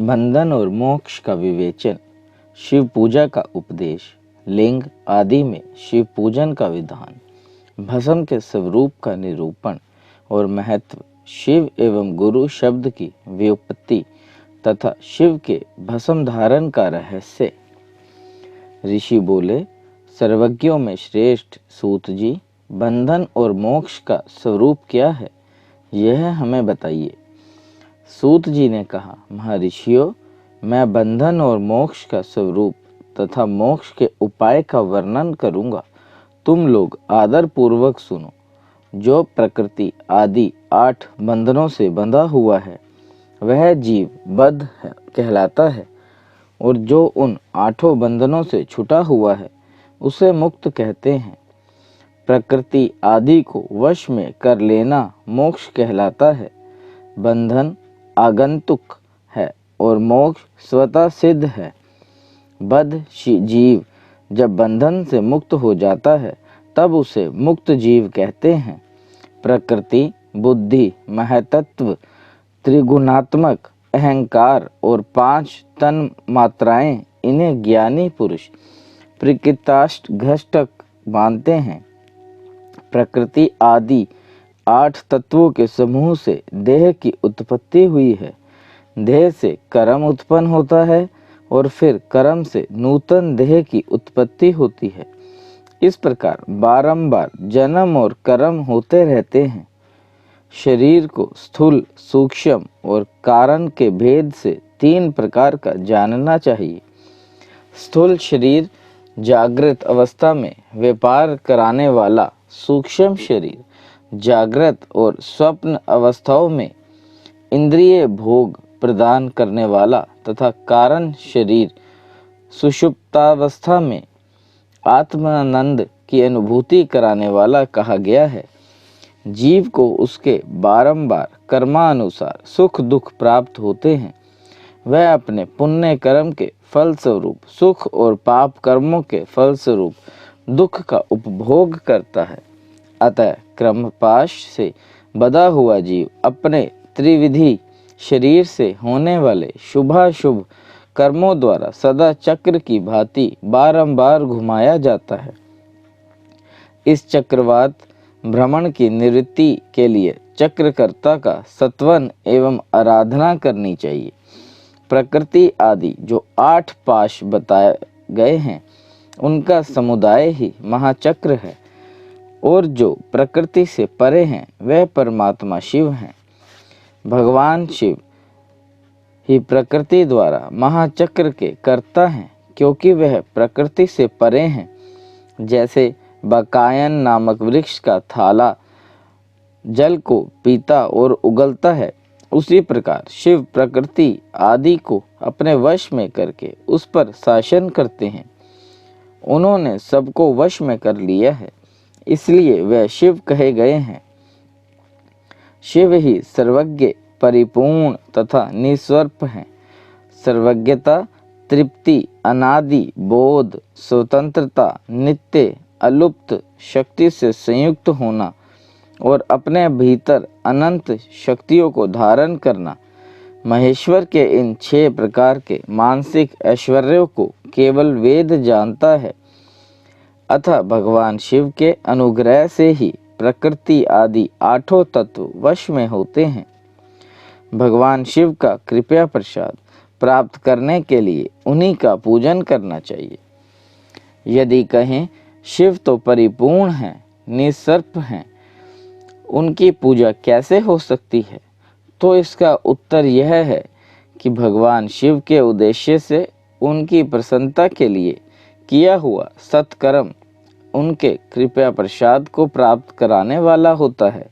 बंधन और मोक्ष का विवेचन, शिव पूजा का उपदेश, लिंग आदि में शिव पूजन का विधान, भस्म के स्वरूप का निरूपण और महत्व, शिव एवं गुरु शब्द की व्युत्पत्ति तथा शिव के भस्म धारण का रहस्य। ऋषि बोले, सर्वज्ञों में श्रेष्ठ सूत जी, बंधन और मोक्ष का स्वरूप क्या है, यह हमें बताइए। सूत जी ने कहा, महर्षियों, मैं बंधन और मोक्ष का स्वरूप तथा मोक्ष के उपाय का वर्णन करूंगा। तुम लोग आदर पूर्वक सुनो। जो प्रकृति आदि 8 बंधनों से बंधा हुआ है वह जीव बद्ध कहलाता है, और जो उन 8 बंधनों से छूटा हुआ है उसे मुक्त कहते हैं। प्रकृति आदि को वश में कर लेना मोक्ष कहलाता है। बंधन आगंतुक है और मोक्ष स्वतः सिद्ध है। बद्ध जीव जब बंधन से मुक्त हो जाता है तब उसे मुक्त जीव कहते हैं। प्रकृति, बुद्धि, महतत्व, त्रिगुणात्मक अहंकार और 5 तन मात्राएं, इन्हें ज्ञानी पुरुष प्रकृताष्ट घष्टक मानते हैं। प्रकृति आदि 8 तत्वों के समूह से देह की उत्पत्ति हुई है। देह से कर्म उत्पन्न होता है और फिर कर्म से नूतन देह की उत्पत्ति होती है। इस प्रकार बारंबार जन्म और कर्म होते रहते हैं। शरीर को स्थूल, सूक्ष्म और कारण के भेद से 3 प्रकार का जानना चाहिए। स्थूल शरीर जागृत अवस्था में व्यापार कराने वाला, सूक्ष्म शरीर जागृत और स्वप्न अवस्थाओं में इंद्रिय भोग प्रदान करने वाला तथा कारण शरीर सुषुप्तावस्था में आत्मानंद की अनुभूति कराने वाला कहा गया है। जीव को उसके बारंबार कर्मानुसार सुख दुख प्राप्त होते हैं। वह अपने पुण्य कर्म के फल स्वरूप सुख और पाप कर्मों के फल स्वरूप दुख का उपभोग करता है। अतः क्रमपाश से बंधा हुआ जीव अपने त्रिविधि शरीर से होने वाले शुभाशुभ कर्मों द्वारा सदा चक्र की भांति बारंबार घुमाया जाता है। इस चक्रवात भ्रमण की निवृत्ति के लिए चक्रकर्ता का सत्वन एवं आराधना करनी चाहिए। प्रकृति आदि जो 8 पाश बताए गए हैं उनका समुदाय ही महाचक्र है, और जो प्रकृति से परे हैं वह परमात्मा शिव हैं। भगवान शिव ही प्रकृति द्वारा महाचक्र के कर्ता हैं, क्योंकि वह प्रकृति से परे हैं। जैसे बकायन नामक वृक्ष का थाला जल को पीता और उगलता है, उसी प्रकार शिव प्रकृति आदि को अपने वश में करके उस पर शासन करते हैं। उन्होंने सबको वश में कर लिया है, इसलिए वह शिव कहे गए हैं। शिव ही सर्वज्ञ, परिपूर्ण तथा निस्वार्थ हैं। सर्वज्ञता, तृप्ति, अनादि, बोध, स्वतंत्रता, नित्य, अलुप्त, शक्ति से संयुक्त होना और अपने भीतर अनंत शक्तियों को धारण करना, महेश्वर के इन 6 प्रकार के मानसिक ऐश्वर्यों को केवल वेद जानता है। अतः भगवान शिव के अनुग्रह से ही प्रकृति आदि 8 तत्व वश में होते हैं। भगवान शिव का कृपया प्रसाद प्राप्त करने के लिए उन्हीं का पूजन करना चाहिए। यदि कहें शिव तो परिपूर्ण हैं, निस्वार्थ हैं, उनकी पूजा कैसे हो सकती है, तो इसका उत्तर यह है कि भगवान शिव के उद्देश्य से उनकी प्रसन्नता के लिए किया हुआ सत्कर्म उनके कृपया प्रसाद को प्राप्त कराने वाला होता है।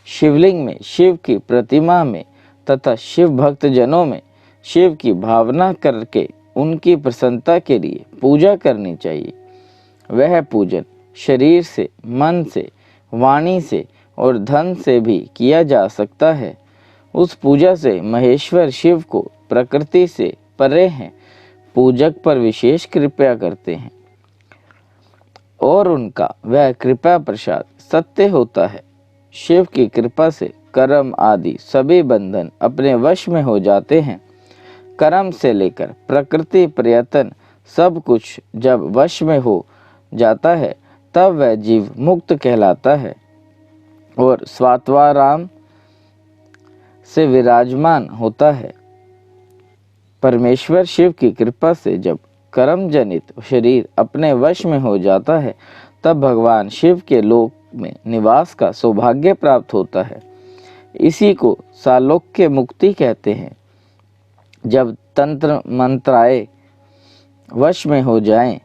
शिवलिंग में, शिव की प्रतिमा में तथा शिव भक्त जनों में शिव की भावना करके उनकी प्रसन्नता के लिए पूजा करनी चाहिए। वह पूजन शरीर से, मन से, वाणी से और धन से भी किया जा सकता है। उस पूजा से महेश्वर शिव को प्रकृति से परे हैं, पूजक पर विशेष कृपया करते हैं और उनका वह कृपा प्रसाद सत्य होता है। शिव की कृपा से कर्म आदि सभी बंधन अपने वश में हो जाते हैं। कर्म से लेकर प्रकृति पर्यतन सब कुछ जब वश में हो जाता है तब वह जीव मुक्त कहलाता है और स्वात्माराम से विराजमान होता है। परमेश्वर शिव की कृपा से जब कर्म जनित शरीर अपने वश में हो जाता है तब भगवान शिव के लोक में निवास का सौभाग्य प्राप्त होता है। इसी को सालोक्य मुक्ति कहते हैं। जब तंत्र मंत्राए वश में हो जाएं,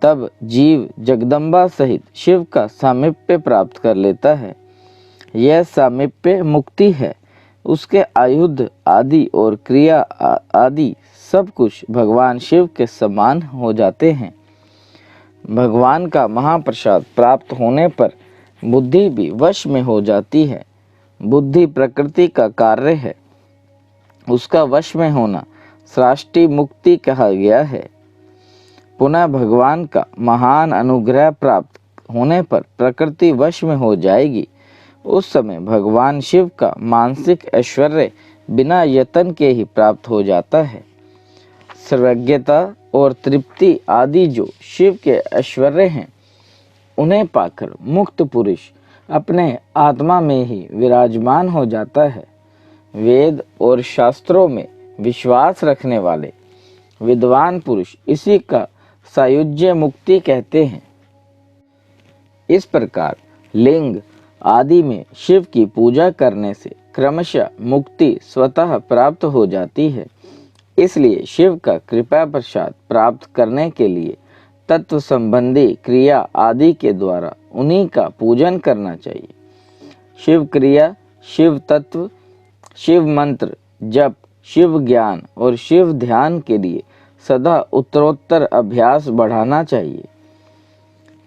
तब जीव जगदम्बा सहित शिव का सामीप्य प्राप्त कर लेता है। यह सामीप्य मुक्ति है। उसके आयुध आदि और क्रिया आदि सब कुछ भगवान शिव के समान हो जाते हैं। भगवान का महाप्रसाद प्राप्त होने पर बुद्धि भी वश में हो जाती है। बुद्धि प्रकृति का कार्य है, उसका वश में होना सृष्टि मुक्ति कहा गया है। पुनः भगवान का महान अनुग्रह प्राप्त होने पर प्रकृति वश में हो जाएगी। उस समय भगवान शिव का मानसिक ऐश्वर्य बिना यत्न के ही प्राप्त हो जाता है। सर्वज्ञता और तृप्ति आदि जो शिव के ऐश्वर्य हैं, उन्हें पाकर मुक्त पुरुष अपने आत्मा में ही विराजमान हो जाता है। वेद और शास्त्रों में विश्वास रखने वाले विद्वान पुरुष इसी का सायुज्य मुक्ति कहते हैं। इस प्रकार लिंग आदि में शिव की पूजा करने से क्रमशः मुक्ति स्वतः प्राप्त हो जाती है। इसलिए शिव का कृपा प्रसाद प्राप्त करने के लिए तत्व संबंधी क्रिया आदि के द्वारा उन्हीं का पूजन करना चाहिए। शिव क्रिया, शिव तत्व, शिव मंत्र जप, शिव ज्ञान और शिव ध्यान के लिए सदा उत्तरोत्तर अभ्यास बढ़ाना चाहिए।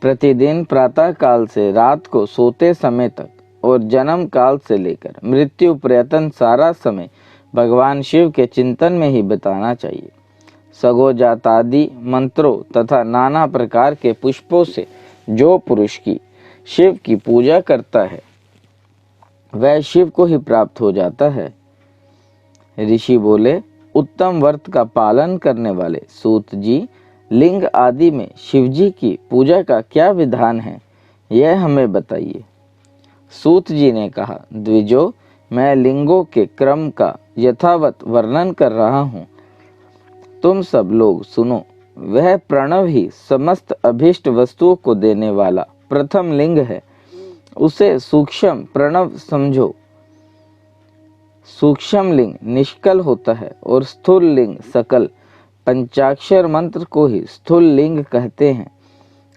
प्रतिदिन प्रातः काल से रात को सोते समय तक और जन्म काल से लेकर मृत्यु पर्यंत सारा समय भगवान शिव के चिंतन में ही बिताना चाहिए। सगोजातादि मंत्रों तथा नाना प्रकार के पुष्पों से जो पुरुष की शिव की पूजा करता है वह शिव को ही प्राप्त हो जाता है। ऋषि बोले, उत्तम व्रत का पालन करने वाले सूत जी, लिंग आदि में शिवजी की पूजा का क्या विधान है, यह हमें बताइए। सूत जी ने कहा, द्विजो, मैं लिंगों के क्रम का यथावत वर्णन कर रहा हूँ, तुम सब लोग सुनो। वह प्रणव ही समस्त अभीष्ट वस्तुओं को देने वाला प्रथम लिंग है। उसे सूक्ष्म प्रणव समझो। सूक्ष्म लिंग निष्कल होता है और स्थूल लिंग सकल। पंचाक्षर मंत्र को ही स्थूल लिंग कहते हैं।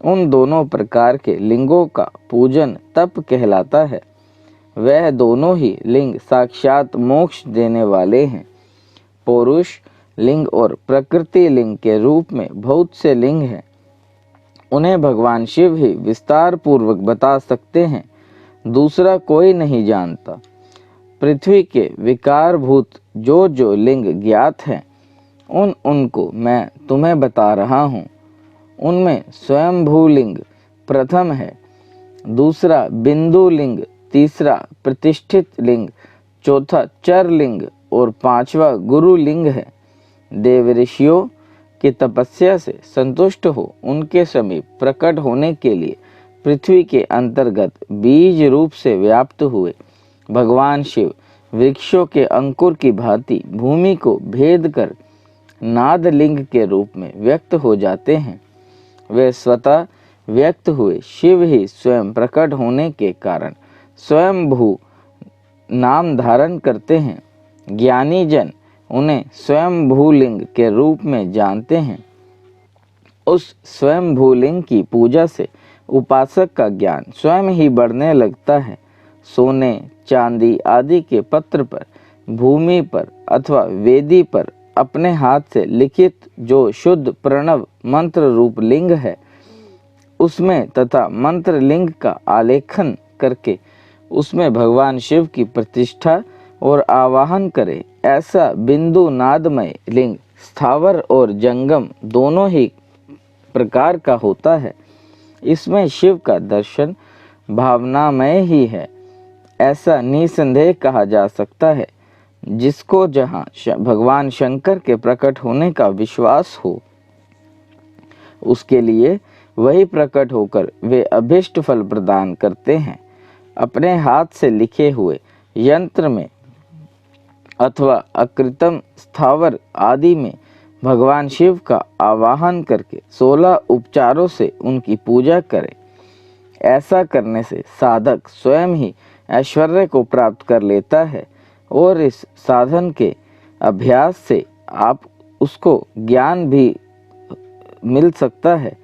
उन दोनों प्रकार के लिंगों का पूजन तप कहलाता है। वह दोनों ही लिंग साक्षात मोक्ष देने वाले हैं। पौरुष लिंग और प्रकृति लिंग के रूप में बहुत से लिंग हैं। उन्हें भगवान शिव ही विस्तार पूर्वक बता सकते हैं, दूसरा कोई नहीं जानता। पृथ्वी के विकारभूत जो लिंग ज्ञात हैं, उनको मैं तुम्हें बता रहा हूँ। उनमें स्वयंभू लिंग प्रथम है, दूसरा बिंदु लिंग, तीसरा प्रतिष्ठित लिंग, चौथा चर लिंग और पांचवा गुरु लिंग है। देव ऋषियों की तपस्या से संतुष्ट हो उनके समीप प्रकट होने के लिए पृथ्वी के अंतर्गत बीज रूप से व्याप्त हुए भगवान शिव वृक्षों के अंकुर की भांति भूमि को भेद कर नाद लिंग के रूप में व्यक्त हो जाते हैं। वे स्वतः व्यक्त हुए शिव ही स्वयं प्रकट होने के कारण स्वयंभू नाम धारण करते हैं। ज्ञानी जन उन्हें स्वयंभू लिंग के रूप में जानते हैं। उस स्वयंभू लिंग की पूजा से उपासक का ज्ञान स्वयं ही बढ़ने लगता है। सोने चांदी आदि के पत्र पर, भूमि पर अथवा वेदी पर अपने हाथ से लिखित जो शुद्ध प्रणव मंत्र रूप लिंग है, उसमें तथा मंत्र लिंग का आलेखन करके उसमें भगवान शिव की प्रतिष्ठा और आवाहन करे। ऐसा बिंदु नादमय लिंग स्थावर और जंगम दोनों ही प्रकार का होता है। इसमें शिव का दर्शन भावनामय ही है, ऐसा निसंदेह कहा जा सकता है। जिसको जहाँ भगवान शंकर के प्रकट होने का विश्वास हो, उसके लिए वही प्रकट होकर वे अभिष्ट फल प्रदान करते हैं। अपने हाथ से लिखे हुए यंत्र में अथवा अकृतम स्थावर आदि में भगवान शिव का आवाहन करके 16 उपचारों से उनकी पूजा करें। ऐसा करने से साधक स्वयं ही ऐश्वर्य को प्राप्त कर लेता है और इस साधन के अभ्यास से आप उसको ज्ञान भी मिल सकता है।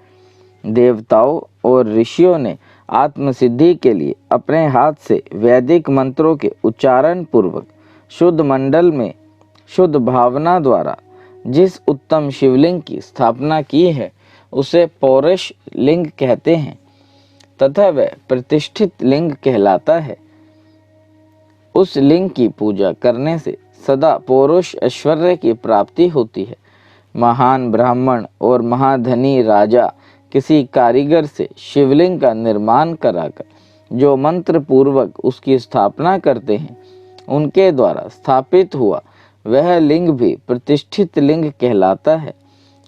देवताओं और ऋषियों ने आत्मसिद्धि के लिए अपने हाथ से वैदिक मंत्रों के उच्चारण पूर्वक शुद्ध मंडल में शुद्ध भावना द्वारा जिस उत्तम शिवलिंग की स्थापना की है उसे पौरुष लिंग कहते हैं तथा वह प्रतिष्ठित लिंग कहलाता है। उस लिंग की पूजा करने से सदा पौरुष ऐश्वर्य की प्राप्ति होती है। महान ब्राह्मण और महाधनी राजा किसी कारीगर से शिवलिंग का निर्माण कराकर जो मंत्र पूर्वक उसकी स्थापना करते हैं, उनके द्वारा स्थापित हुआ वह लिंग भी प्रतिष्ठित लिंग कहलाता है,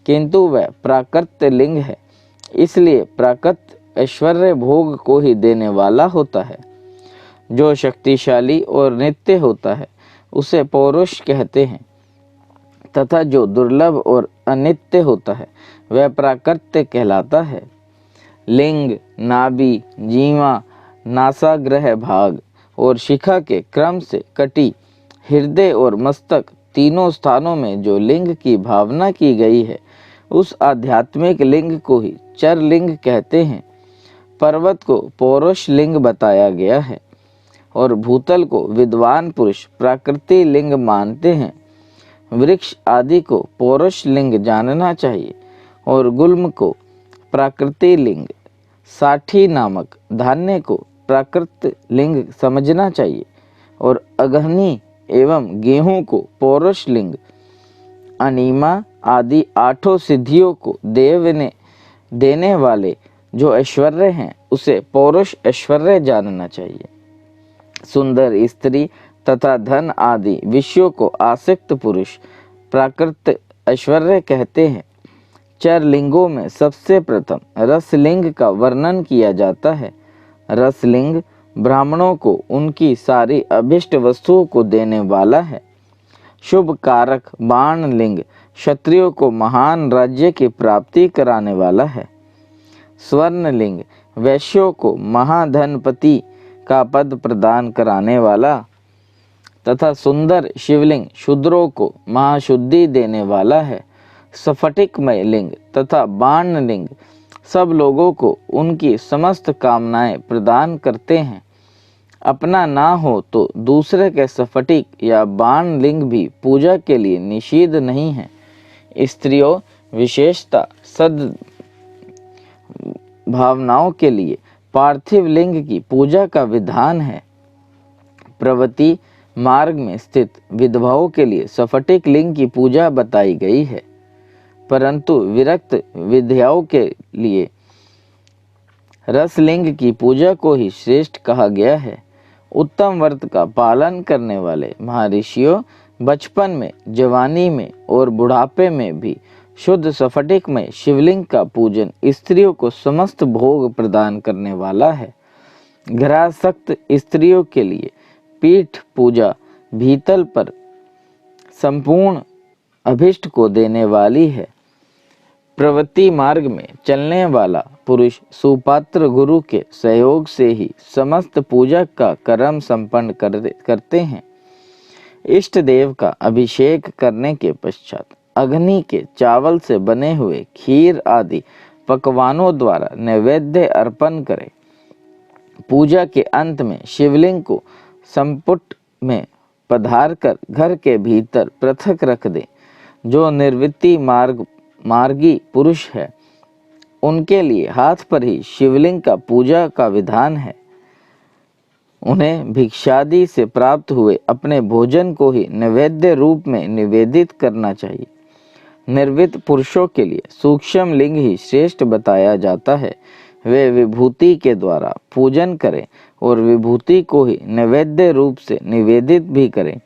किंतु वह प्राकृत लिंग है, इसलिए प्राकृत ऐश्वर्य भोग को ही देने वाला होता है। जो शक्तिशाली और नित्य होता है उसे पौरुष कहते हैं तथा जो दुर्लभ और अनित्य होता है वह प्राकृत्य कहलाता है। लिंग, नाभि, जीवा, नासाग्रह भाग और शिखा के क्रम से कटी, हृदय और मस्तक तीनों स्थानों में जो लिंग की भावना की गई है उस आध्यात्मिक लिंग को ही चर लिंग कहते हैं। पर्वत को पौरुष लिंग बताया गया है और भूतल को विद्वान पुरुष प्राकृति लिंग मानते हैं। वृक्ष आदि को पौरुष लिंग जानना चाहिए और गुल्म को प्राकृति लिंग, साठी नामक धान्य को प्राकृत लिंग समझना चाहिए और अगहनी एवं गेहूं को पौरुष लिंग, अनीमा आदि 8 सिद्धियों को देव ने देने वाले जो ऐश्वर्य हैं उसे पौरुष ऐश्वर्य जानना चाहिए। सुंदर स्त्री तथा धन आदि विषयों को आसक्त पुरुष प्राकृत ऐश्वर्य कहते हैं। चर लिंगों में सबसे प्रथम रसलिंग का वर्णन किया जाता है। रसलिंग ब्राह्मणों को उनकी सारी अभिष्ट वस्तुओं को देने वाला है। शुभ कारक बाण लिंग क्षत्रियों को महान राज्य की प्राप्ति कराने वाला है। स्वर्ण लिंग वैश्यों को महाधनपति का पद प्रदान कराने वाला तथा सुंदर शिवलिंग शूद्रों को महाशुद्धि देने वाला है। स्फटिकमय लिंग तथा बाण लिंग सब लोगों को उनकी समस्त कामनाएं प्रदान करते हैं। अपना ना हो तो दूसरे के स्फटिक या बाण लिंग भी पूजा के लिए निषिद्ध नहीं है। स्त्रियों विशेषता सद भावनाओं के लिए पार्थिव लिंग की पूजा का विधान है। प्रवृत्ति मार्ग में स्थित विधवाओं के लिए स्फटिक लिंग की पूजा बताई गई है, परंतु विरक्त विधवाओं के लिए रसलिंग की पूजा को ही श्रेष्ठ कहा गया है। उत्तम व्रत का पालन करने वाले महर्षियों बचपन में, जवानी में और बुढ़ापे में भी शुद्ध स्फटिक में शिवलिंग का पूजन स्त्रियों को समस्त भोग प्रदान करने वाला है। घरासक्त स्त्रियों के लिए पीठ पूजा भीतल पर संपूर्ण अभिष्ट को देने वाली है। प्रवृत्ति मार्ग में चलने वाला पुरुष सुपात्र गुरु के सहयोग से ही समस्त पूजा का कर्म संपन्न करते हैं। इष्ट देव का अभिषेक करने के पश्चात अग्नि के चावल से बने हुए खीर आदि पकवानों द्वारा नैवेद्य अर्पण करें। पूजा के अंत में शिवलिंग को संपुट में पधार कर घर के भीतर पृथक रख दें। जो निर्वृत्ति मार्गी पुरुष है उनके लिए हाथ पर ही शिवलिंग का पूजा का विधान है। उन्हें भिक्षादि से प्राप्त हुए अपने भोजन को ही नैवेद्य रूप में निवेदित करना चाहिए। निर्वित पुरुषों के लिए सूक्ष्म लिंग ही श्रेष्ठ बताया जाता है। वे विभूति के द्वारा पूजन करें और विभूति को ही नैवेद्य रूप से निवेदित भी करें।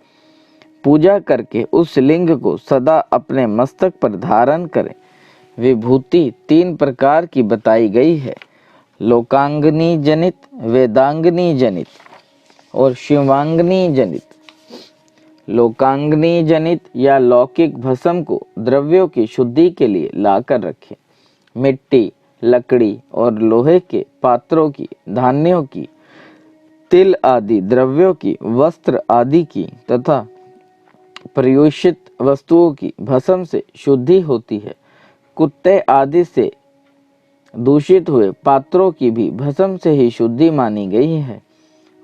पूजा करके उस लिंग को सदा अपने मस्तक पर धारण करें। विभूति 3 प्रकार की बताई गई है, लोकांगनी जनित, वेदांगनी जनित और शिवांगनी जनित। लोकांगनी जनित या लौकिक भस्म को द्रव्यों की शुद्धि के लिए लाकर रखें। मिट्टी, लकड़ी और लोहे के पात्रों की, धान्यों की, तिल आदि द्रव्यों की, वस्त्र आदि की तथा प्रयोषित वस्तुओं की भस्म से शुद्धि होती है। कुत्ते आदि से दूषित हुए पात्रों की भी भस्म से ही शुद्धि मानी गई है।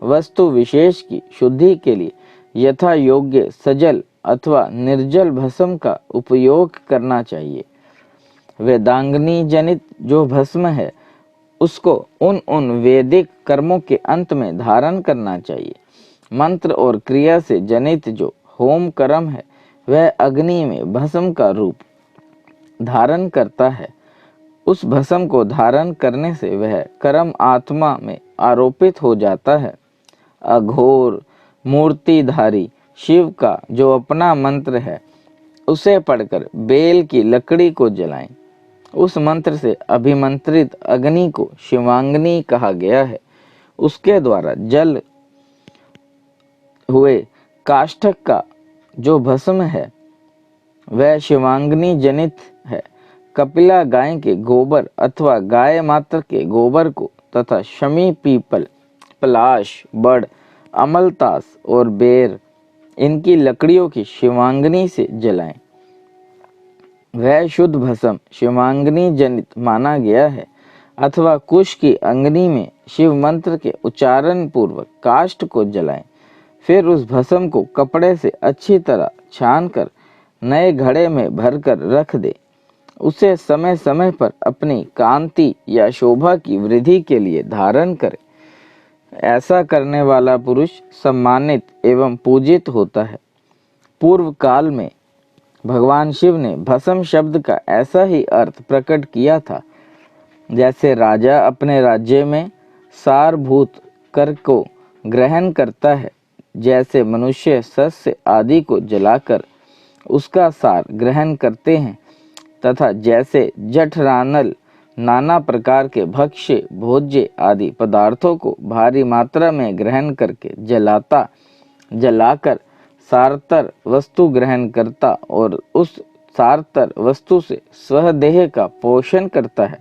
वस्तु विशेष की शुद्धि के लिए यथा योग्य सजल अथवा निर्जल भस्म का उपयोग करना चाहिए। वेदांगनी जनित जो भस्म है उसको उन वैदिक कर्मों के अंत में धारण करना चाहिए। मंत्र और क्रिया से जनित जो होम कर्म है वह अग्नि में भस्म का रूप धारण करता है। उस भस्म को धारण करने से वह कर्म आत्मा में आरोपित हो जाता है। अघोर मूर्तिधारी शिव का जो अपना मंत्र है उसे पढ़कर बेल की लकड़ी को जलाएं। उस मंत्र से अभिमंत्रित अग्नि को शिवांगनी कहा गया है। उसके द्वारा जल हुए काष्ठक का जो भस्म है वह शिवांगनी जनित है। कपिला गाय के गोबर अथवा गाय मात्र के गोबर को तथा शमी, पीपल, पलाश, बड़, अमलतास और बेर इनकी लकड़ियों की शिवांगनी से जलाएं। वह शुद्ध भस्म शिवांगनी जनित माना गया है। अथवा कुश की अग्नि में शिव मंत्र के उच्चारण पूर्वक काष्ठ को जलाएं। फिर उस भस्म को कपड़े से अच्छी तरह छानकर नए घड़े में भरकर रख दे। उसे समय समय पर अपनी कांति या शोभा की वृद्धि के लिए धारण करे। ऐसा करने वाला पुरुष सम्मानित एवं पूजित होता है। पूर्व काल में भगवान शिव ने भस्म शब्द का ऐसा ही अर्थ प्रकट किया था। जैसे राजा अपने राज्य में सारभूत कर को ग्रहण करता है, जैसे मनुष्य सस्य आदि को जलाकर उसका सार ग्रहण करते हैं, तथा जैसे जठरानल नाना प्रकार के भक्ष्य भोज्य आदि पदार्थों को भारी मात्रा में ग्रहण करके जलाकर सारतर वस्तु ग्रहण करता और उस सारतर वस्तु से स्वदेह का पोषण करता है,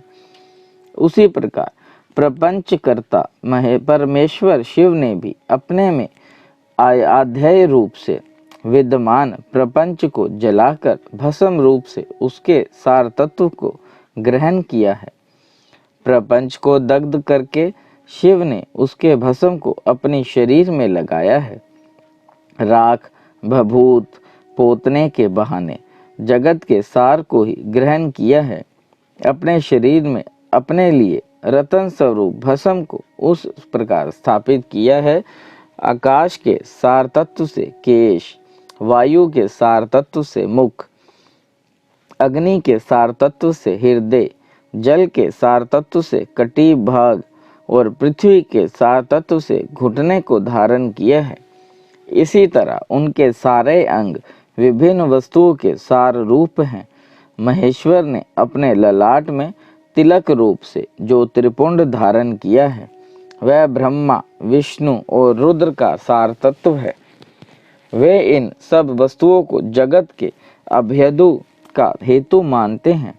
उसी प्रकार प्रपंचकर्ता परमेश्वर शिव ने भी अपने में आध्याय रूप से विद्यमान प्रपंच को जलाकर भस्म रूप से उसके सार तत्व को ग्रहण किया है। प्रपंच को दग्ध करके शिव ने उसके भस्म को अपने शरीर में लगाया है। राख भभूत पोतने के बहाने जगत के सार को ही ग्रहण किया है। अपने शरीर में अपने लिए रतन स्वरूप भस्म को उस प्रकार स्थापित किया है। आकाश के सार तत्व से केश, वायु के सार तत्व से मुख, अग्नि के सार तत्व से हृदय, जल के सार तत्व से कटी भाग और पृथ्वी के सार तत्व से घुटने को धारण किया है। इसी तरह उनके सारे अंग विभिन्न वस्तुओं के सार रूप हैं। महेश्वर ने अपने ललाट में तिलक रूप से जो त्रिपुंड धारण किया है वह ब्रह्मा, विष्णु और रुद्र का सार तत्व है। वे इन सब वस्तुओं को जगत के अभेदों का हेतु मानते हैं।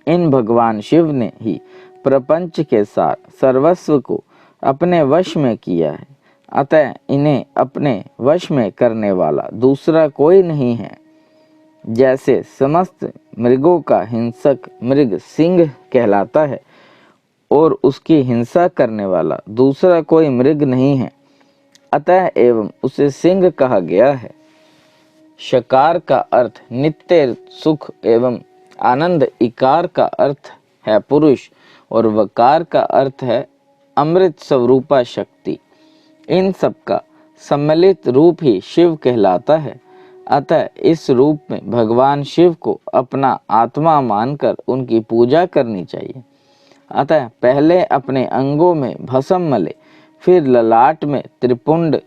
इन भगवान शिव ने ही प्रपंच के सार सर्वस्व को अपने वश में किया है। अतः इन्हें अपने वश में करने वाला दूसरा कोई नहीं है। जैसे समस्त मृगों का हिंसक मृग सिंह कहलाता है और उसकी हिंसा करने वाला दूसरा कोई मृग नहीं है, अतः एवं उसे सिंह कहा गया है। शकार का अर्थ नित्य सुख एवं आनंद, इकार का अर्थ है पुरुष और वकार का अर्थ है अमृत स्वरूपा शक्ति। इन सब का सम्मिलित रूप ही शिव कहलाता है। अतः इस रूप में भगवान शिव को अपना आत्मा मानकर उनकी पूजा करनी चाहिए। अतः पहले अपने अंगों में भस्म मले, फिर ललाट में त्रिपुंड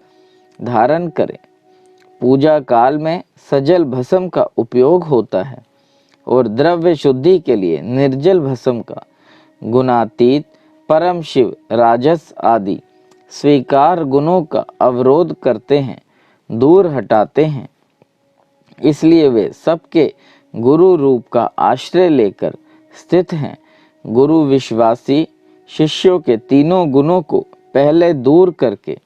धारण करें। पूजा काल में सजल भस्म का उपयोग होता है और द्रव्य शुद्धि के लिए निर्जल भस्म का। गुणातीत परम शिव राजस आदि स्वीकार गुणों का अवरोध करते हैं, दूर हटाते हैं। इसलिए वे सबके गुरु रूप का आश्रय लेकर स्थित हैं। गुरु विश्वासी शिष्यों के तीनों गुणों को पहले दूर करके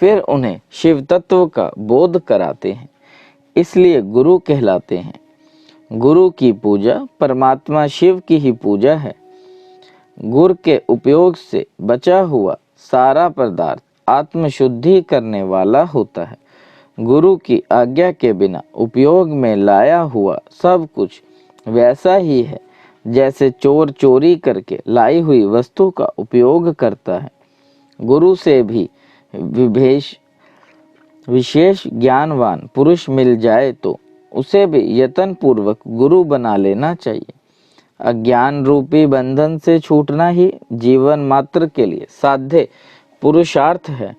फिर उन्हें शिव तत्व का बोध कराते हैं, इसलिए गुरु कहलाते हैं। गुरु की पूजा परमात्मा शिव की ही पूजा है। गुर के उपयोग से बचा हुआ सारा पदार्थ आत्मशुद्धि करने वाला होता है। गुरु की आज्ञा के बिना उपयोग में लाया हुआ सब कुछ वैसा ही है जैसे चोर चोरी करके लाई हुई वस्तु का उपयोग करता है। गुरु से भी विशेष ज्ञानवान पुरुष मिल जाए तो उसे भी यत्न पूर्वक गुरु बना लेना चाहिए। अज्ञान रूपी बंधन से छूटना ही जीवन मात्र के लिए साध्य पुरुषार्थ है।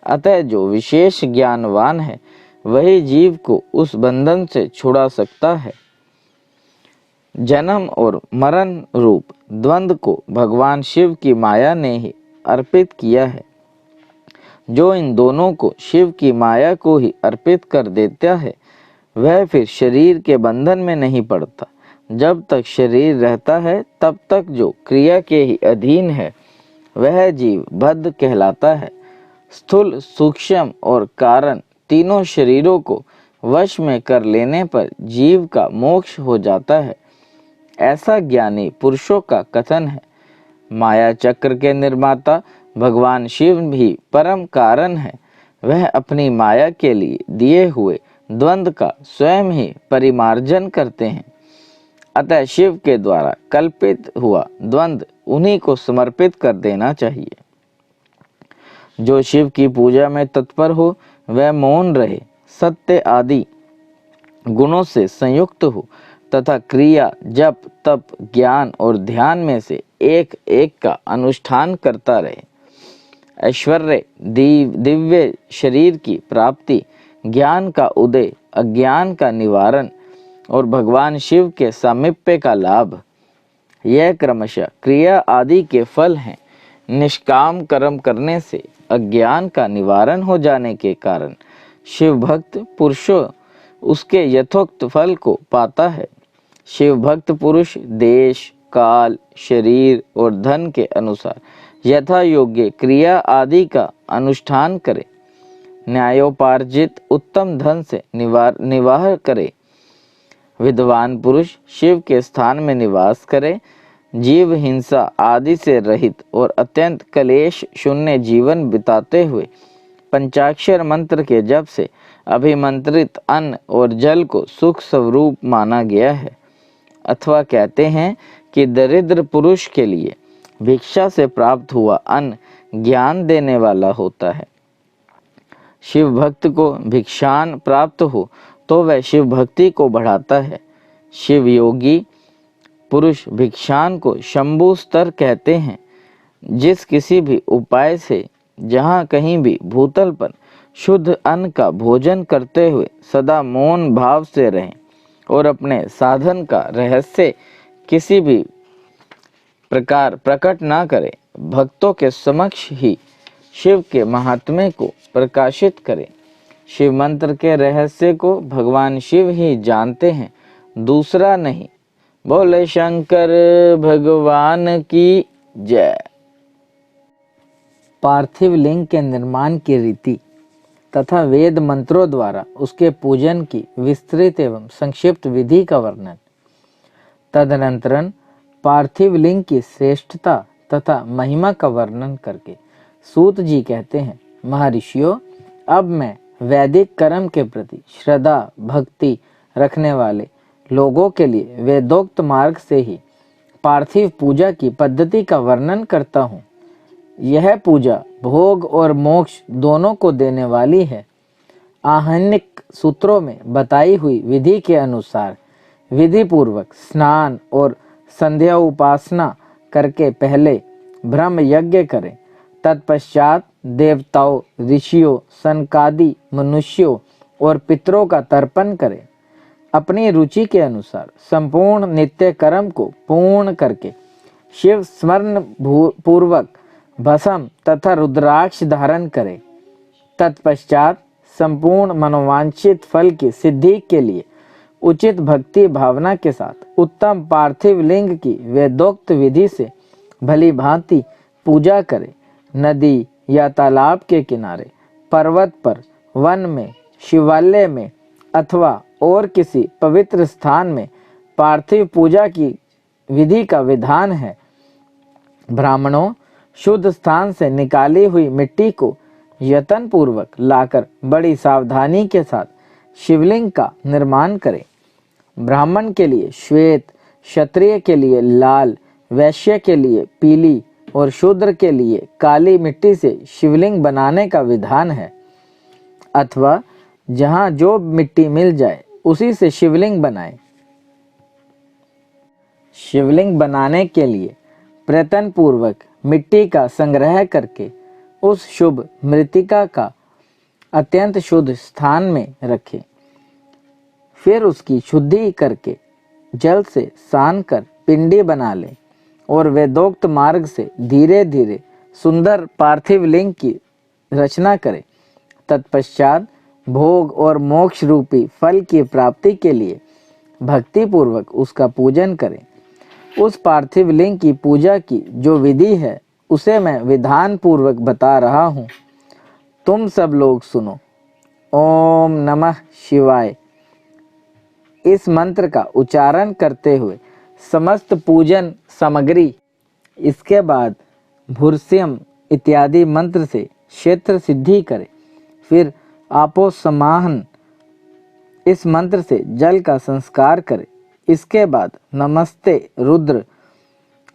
अतः जो विशेष ज्ञानवान है वही जीव को उस बंधन से छुड़ा सकता है। जन्म और मरण रूप द्वंद्व को भगवान शिव की माया ने ही अर्पित किया है। जो इन दोनों को शिव की माया को ही अर्पित कर देता है वह फिर शरीर के बंधन में नहीं पड़ता। जब तक शरीर रहता है तब तक जो क्रिया के ही अधीन है वह जीव बद्ध कहलाता है। स्थूल, सूक्ष्म और कारण तीनों शरीरों को वश में कर लेने पर जीव का मोक्ष हो जाता है, ऐसा ज्ञानी पुरुषों का कथन है। माया चक्र के निर्माता भगवान शिव भी परम कारण है। वह अपनी माया के लिए दिए हुए द्वंद्व का स्वयं ही परिमार्जन करते हैं। अतः शिव के द्वारा कल्पित हुआ द्वंद्व उन्हीं को समर्पित कर देना चाहिए। जो शिव की पूजा में तत्पर हो वह मौन रहे, सत्य आदि गुणों से संयुक्त हो तथा क्रिया, जप, तप, ज्ञान और ध्यान में से एक एक का अनुष्ठान करता रहे। ऐश्वर्य, दिव्य शरीर की प्राप्ति, ज्ञान का उदय, अज्ञान का निवारण और भगवान शिव के सामीप्य का लाभ, यह क्रमशः क्रिया आदि के फल हैं। निष्काम कर्म करने से अज्ञान का निवारण हो जाने के कारण शिव भक्त पुरुषों उसके यथोक्त फल को पाता है। शिव भक्त पुरुष देश, काल, शरीर और धन के अनुसार यथा योग्य क्रिया आदि का अनुष्ठान करे, न्यायोपार्जित उत्तम धन से निवाह करे। विद्वान पुरुष शिव के स्थान में निवास करे, जीव हिंसा आदि से रहित और अत्यंत कलेश शून्य जीवन बिताते हुए पंचाक्षर मंत्र के जप से अभिमंत्रित अन्न और जल को सुख स्वरूप माना गया है। अथवा कहते हैं कि दरिद्र पुरुष के लिए भिक्षा से प्राप्त हुआ अन्न ज्ञान देने वाला होता है। शिव भक्त को भिक्षान प्राप्त हो तो वह शिव भक्ति को बढ़ाता है। शिव योगी पुरुष भिक्षान को शंभु स्तर कहते हैं। जिस किसी भी उपाय से जहाँ कहीं भी भूतल पर शुद्ध अन्न का भोजन करते हुए सदा मौन भाव से रहें और अपने साधन का रहस्य किसी भी प्रकार प्रकट ना करें, भक्तों के समक्ष ही शिव के महात्म्य को प्रकाशित करें। शिव मंत्र के रहस्य को भगवान शिव ही जानते हैं, दूसरा नहीं। बोले शंकर भगवान की जय। पार्थिव लिंग के निर्माण की रीति तथा वेद मंत्रों द्वारा उसके पूजन की विस्तृत एवं संक्षिप्त विधि का वर्णन। तदनंतरन पार्थिव लिंग की श्रेष्ठता तथा महिमा का वर्णन करके सूत जी कहते हैं, महर्षियों, अब मैं वैदिक कर्म के प्रति श्रद्धा भक्ति रखने वाले लोगों के लिए वेदोक्त मार्ग से ही पार्थिव पूजा की पद्धति का वर्णन करता हूँ। यह पूजा भोग और मोक्ष दोनों को देने वाली है। आहनिक सूत्रों में बताई हुई विधि के अनुसार विधि पूर्वक स्नान और संध्या उपासना करके पहले ब्रह्म यज्ञ करें। तत्पश्चात देवताओं, ऋषियों, सनकादि मनुष्यों और पितरों का तर्पण करें। अपनी रुचि के अनुसार संपूर्ण नित्य कर्म को पूर्ण करके शिव स्मरण पूर्वक भस्म तथा रुद्राक्ष धारण करें। तत्पश्चात संपूर्ण मनोवांछित फल की सिद्धि के लिए उचित भक्ति भावना के साथ उत्तम पार्थिव लिंग की वेदोक्त विधि से भली भांति पूजा करें। नदी या तालाब के किनारे, पर्वत पर, वन में, शिवालय में अथवा और किसी पवित्र स्थान में पार्थिव पूजा की विधि का विधान है। ब्राह्मणों शुद्ध स्थान से निकाली हुई मिट्टी को यत्न पूर्वक लाकर बड़ी सावधानी के साथ शिवलिंग का निर्माण करें। ब्राह्मण के लिए श्वेत, क्षत्रिय के लिए लाल, वैश्य के लिए पीली और शूद्र के लिए काली मिट्टी से शिवलिंग बनाने का विधान है। अथवा जहाँ जो मिट्टी मिल जाए उसी से शिवलिंग बनाएं। शिवलिंग बनाने के लिए प्रयत्न पूर्वक मिट्टी का संग्रह करके उस शुभ मृतिका का अत्यंत शुद्ध स्थान में रखें। फिर उसकी शुद्धि करके जल से सान कर पिंडी बना लें और वेदोक्त मार्ग से धीरे धीरे सुंदर पार्थिव लिंग की रचना करें। तत्पश्चात भोग और मोक्ष रूपी फल की प्राप्ति के लिए भक्ति पूर्वक उसका पूजन करें। उस पार्थिव लिंग की पूजा की जो विधि है उसे मैं विधान पूर्वक बता रहा हूँ, तुम सब लोग सुनो। ओम नमः शिवाय इस मंत्र का उच्चारण करते हुए समस्त पूजन सामग्री, इसके बाद भूर्स्यम इत्यादि मंत्र से क्षेत्र सिद्धि करें। फिर आपो समाहन इस मंत्र से जल का संस्कार करें। इसके बाद नमस्ते रुद्र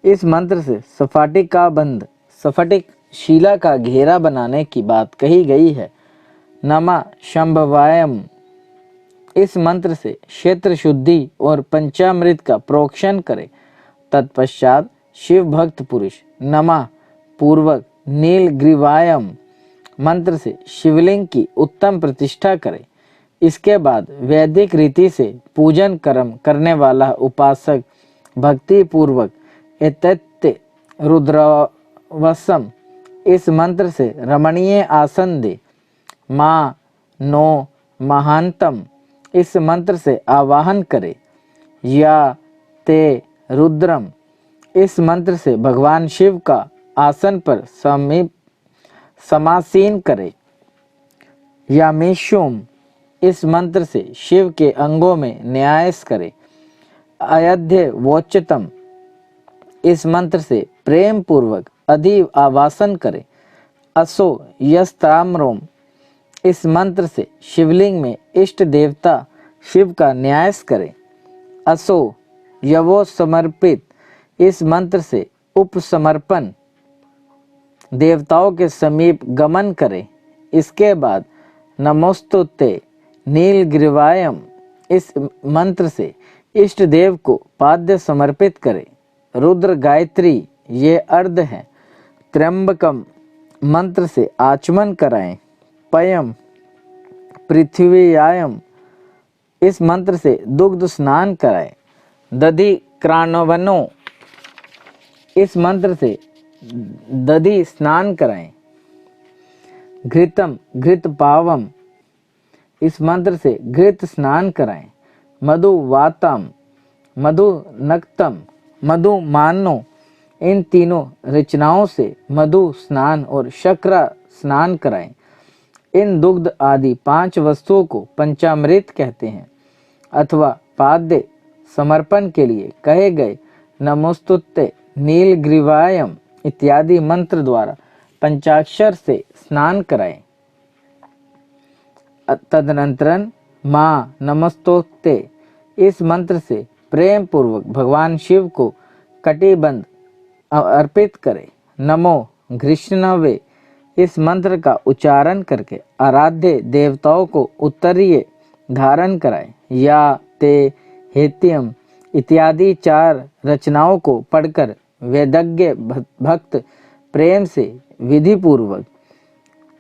इस मंत्र से स्फटिक का बंध, स्फटिक शिला का घेरा बनाने की बात कही गई है। नमः शंभवायम इस मंत्र से क्षेत्र शुद्धि और पंचामृत का प्रोक्षण करें। तत्पश्चात शिव भक्त पुरुष नमः पूर्वक नीलग्रीवायम मंत्र से शिवलिंग की उत्तम प्रतिष्ठा करें। इसके बाद वैदिक रीति से पूजन कर्म करने वाला उपासक भक्ति पूर्वक एतत्ते रुद्रवसम इस मंत्र से रमणीय आसन दे। माँ नो महांतम इस मंत्र से आवाहन करे। या ते रुद्रम इस मंत्र से भगवान शिव का आसन पर समीप समासीन करे। यामेशुम इस मंत्र से शिव के अंगों में न्यास करे। अयध्य वोच्चतम इस मंत्र से प्रेम पूर्वक अधि आवासन करे। असो यस्ताम्रोम इस मंत्र से शिवलिंग में इष्ट देवता शिव का न्यास करे। असो यवो समर्पित इस मंत्र से उपसमर्पण देवताओं के समीप गमन करे। इसके बाद नमोस्तुते नीलग्रीवायम इस मंत्र से इष्ट देव को पाद्य समर्पित करे। रुद्र गायत्री ये अर्ध हैं। त्र्यंबकम मंत्र से आचमन कराएं। पयम पृथ्वीयायम इस मंत्र से दुग्ध स्नान कराएं। दधि क्राणवनो इस मंत्र से दधि स्नान कराएं। घृतम घृत पावम इस मंत्र से घृत स्नान कराएं। मधु वातम मधु नक्तम मधु मानो इन तीनों रचनाओं से मधु स्नान और शक्र स्नान कराएं। इन दुग्ध आदि 5 वस्तुओं को पंचामृत कहते हैं अथवा पाद्य समर्पण के लिए कहे गए नमोस्तुते नीलग्रीवायम इत्यादि मंत्र द्वारा पंचाक्षर से स्नान कराएं। तदनंतरन माँ नमस्तोते इस मंत्र से प्रेम पूर्वक भगवान शिव को कटिबंध अर्पित करें। नमो घृष्णवे इस मंत्र का उच्चारण करके आराध्य देवताओं को उत्तरीय धारण कराएं। या ते हेत्यम इत्यादि 4 रचनाओं को पढ़कर वेदज्ञ भक्त प्रेम से विधि पूर्वक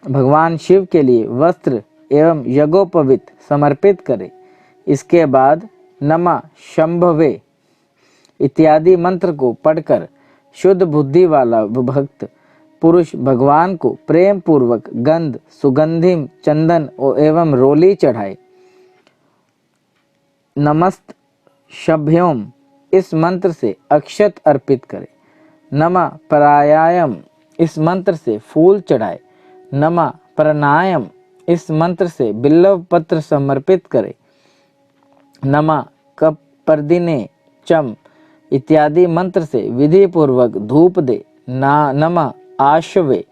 भगवान शिव के लिए वस्त्र एवं यज्ञोपवीत समर्पित करें। इसके बाद नमः शंभवे इत्यादि मंत्र को पढ़कर शुद्ध बुद्धि वाला भक्त पुरुष भगवान को प्रेम पूर्वक गंध, सुगंधिम, चंदन एवं रोली चढ़ाए। नमस्त शभ्योम इस मंत्र से अक्षत अर्पित करे। नमः प्रायायम इस मंत्र से फूल चढ़ाए। नमः प्रणायम इस मंत्र से बिल्व पत्र समर्पित करे। नमः कपर्दिने चम इत्यादि मंत्र से विधि पूर्वक धूप दे। नमः आशवे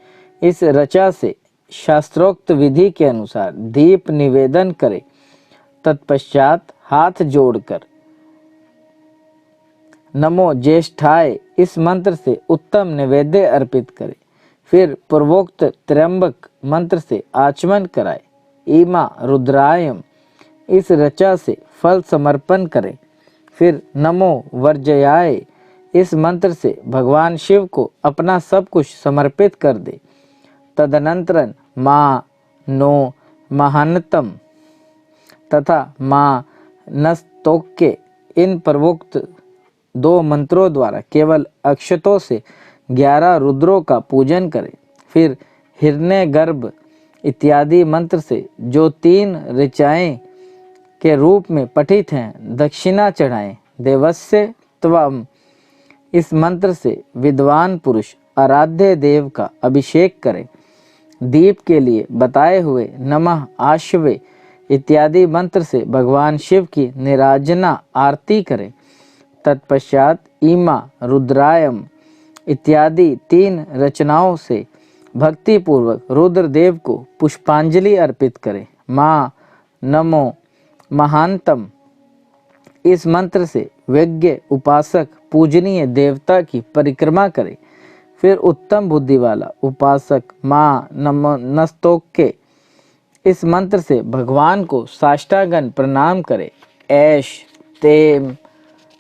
इस ऋचा से शास्त्रोक्त विधि के अनुसार दीप निवेदन करे। तत्पश्चात हाथ जोड़कर नमो ज्येष्ठाय इस मंत्र से उत्तम निवेद्य अर्पित करे। फिर पूर्वोक्त त्र्यंबक मंत्र से आचमन कराए। ईमा रुद्रायम इस ऋचा से फल समर्पण करे। फिर नमो वर्जयाय इस मंत्र से भगवान शिव को अपना सब कुछ समर्पित कर दे। तदनंतरन माँ नो महानतम तथा माँ नस्तोक्य इन पूर्वोक्त 2 मंत्रों द्वारा केवल अक्षतों से 11 रुद्रों का पूजन करें। फिर हिरण्यगर्भ इत्यादि मंत्र से जो 3 ऋचाएं के रूप में पठित हैं दक्षिणा चढ़ाएं। देवस्य त्वम इस मंत्र से विद्वान पुरुष आराध्य देव का अभिषेक करें। दीप के लिए बताए हुए नमः आश्वे इत्यादि मंत्र से भगवान शिव की निराजना आरती करें। तत्पश्चात ईमा रुद्रायम इत्यादि 3 रचनाओं से भक्ति पूर्वक रुद्रदेव को पुष्पांजलि अर्पित करें। माँ नमो महानतम इस मंत्र से विज्ञ उपासक पूजनीय देवता की परिक्रमा करे। फिर उत्तम बुद्धि वाला उपासक माँ नमो नस्तोक्य इस मंत्र से भगवान को साष्टांगन प्रणाम करे। ऐश तेम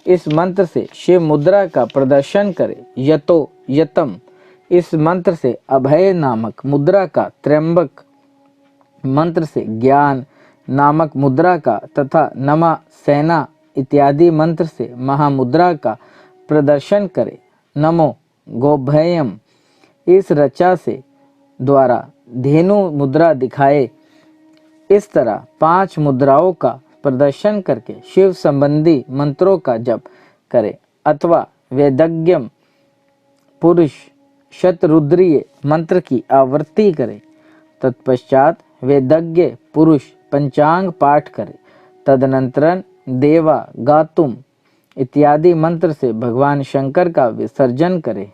इस मंत्र से शिव मुद्रा का प्रदर्शन करे। यतो यतम इस मंत्र से अभय नामक मुद्रा का, त्र्यंबक मंत्र से ज्ञान नामक मुद्रा का तथा नमः सेना इत्यादि मंत्र से महामुद्रा का प्रदर्शन करे। नमो गोभयम इस ऋचा से द्वारा धेनु मुद्रा दिखाए। इस तरह 5 मुद्राओं का प्रदर्शन करके शिव संबंधी मंत्रों का जप करे अथवा वेदज्ञम पुरुष शतरुद्रीय मंत्र की आवृत्ति करे। तत्पश्चात वेदज्ञ पुरुष पंचांग पाठ करे। तदनंतरन देवा गातुम इत्यादि मंत्र से भगवान शंकर का विसर्जन करे।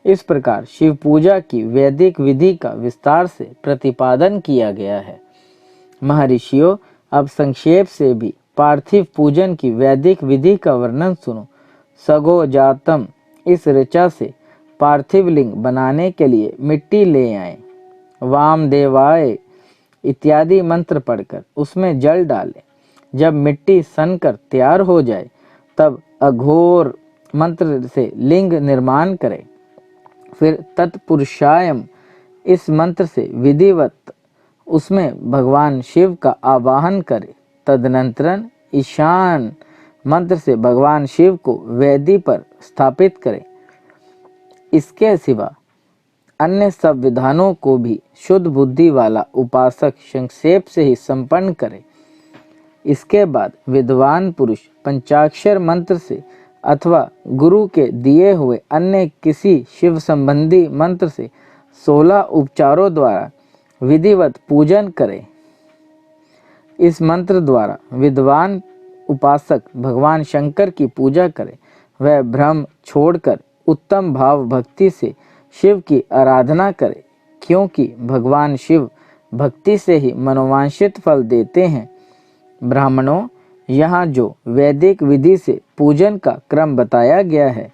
इस प्रकार शिव पूजा की वैदिक विधि का विस्तार से प्रतिपादन किया गया है। महर्षियों, अब संक्षेप से भी पार्थिव पूजन की वैदिक विधि का वर्णन सुनो। सगो जातम इस ऋचा से पार्थिव लिंग बनाने के लिए मिट्टी ले आए। वामदेवाय इत्यादि मंत्र पढ़कर उसमें जल डालें। जब मिट्टी सनकर तैयार हो जाए तब अघोर मंत्र से लिंग निर्माण करें। फिर तत्पुरुषायम इस मंत्र से विधिवत उसमें भगवान शिव का आवाहन करें। तदनंतरन ईशान मंत्र से भगवान शिव को वेदी पर स्थापित करें। इसके सिवा अन्य सब विधानों को भी शुद्ध बुद्धि वाला उपासक संक्षेप से ही संपन्न करे। इसके बाद विद्वान पुरुष पंचाक्षर मंत्र से अथवा गुरु के दिए हुए अन्य किसी शिव संबंधी मंत्र से 16 उपचारों द्वारा विधिवत पूजन करे। इस मंत्र द्वारा विद्वान उपासक भगवान शंकर की पूजा करे। वह भ्रम छोड़कर उत्तम भाव भक्ति से शिव की आराधना करे, क्योंकि भगवान शिव भक्ति से ही मनोवांछित फल देते हैं। ब्राह्मणों, यहाँ जो वैदिक विधि से पूजन का क्रम बताया गया है,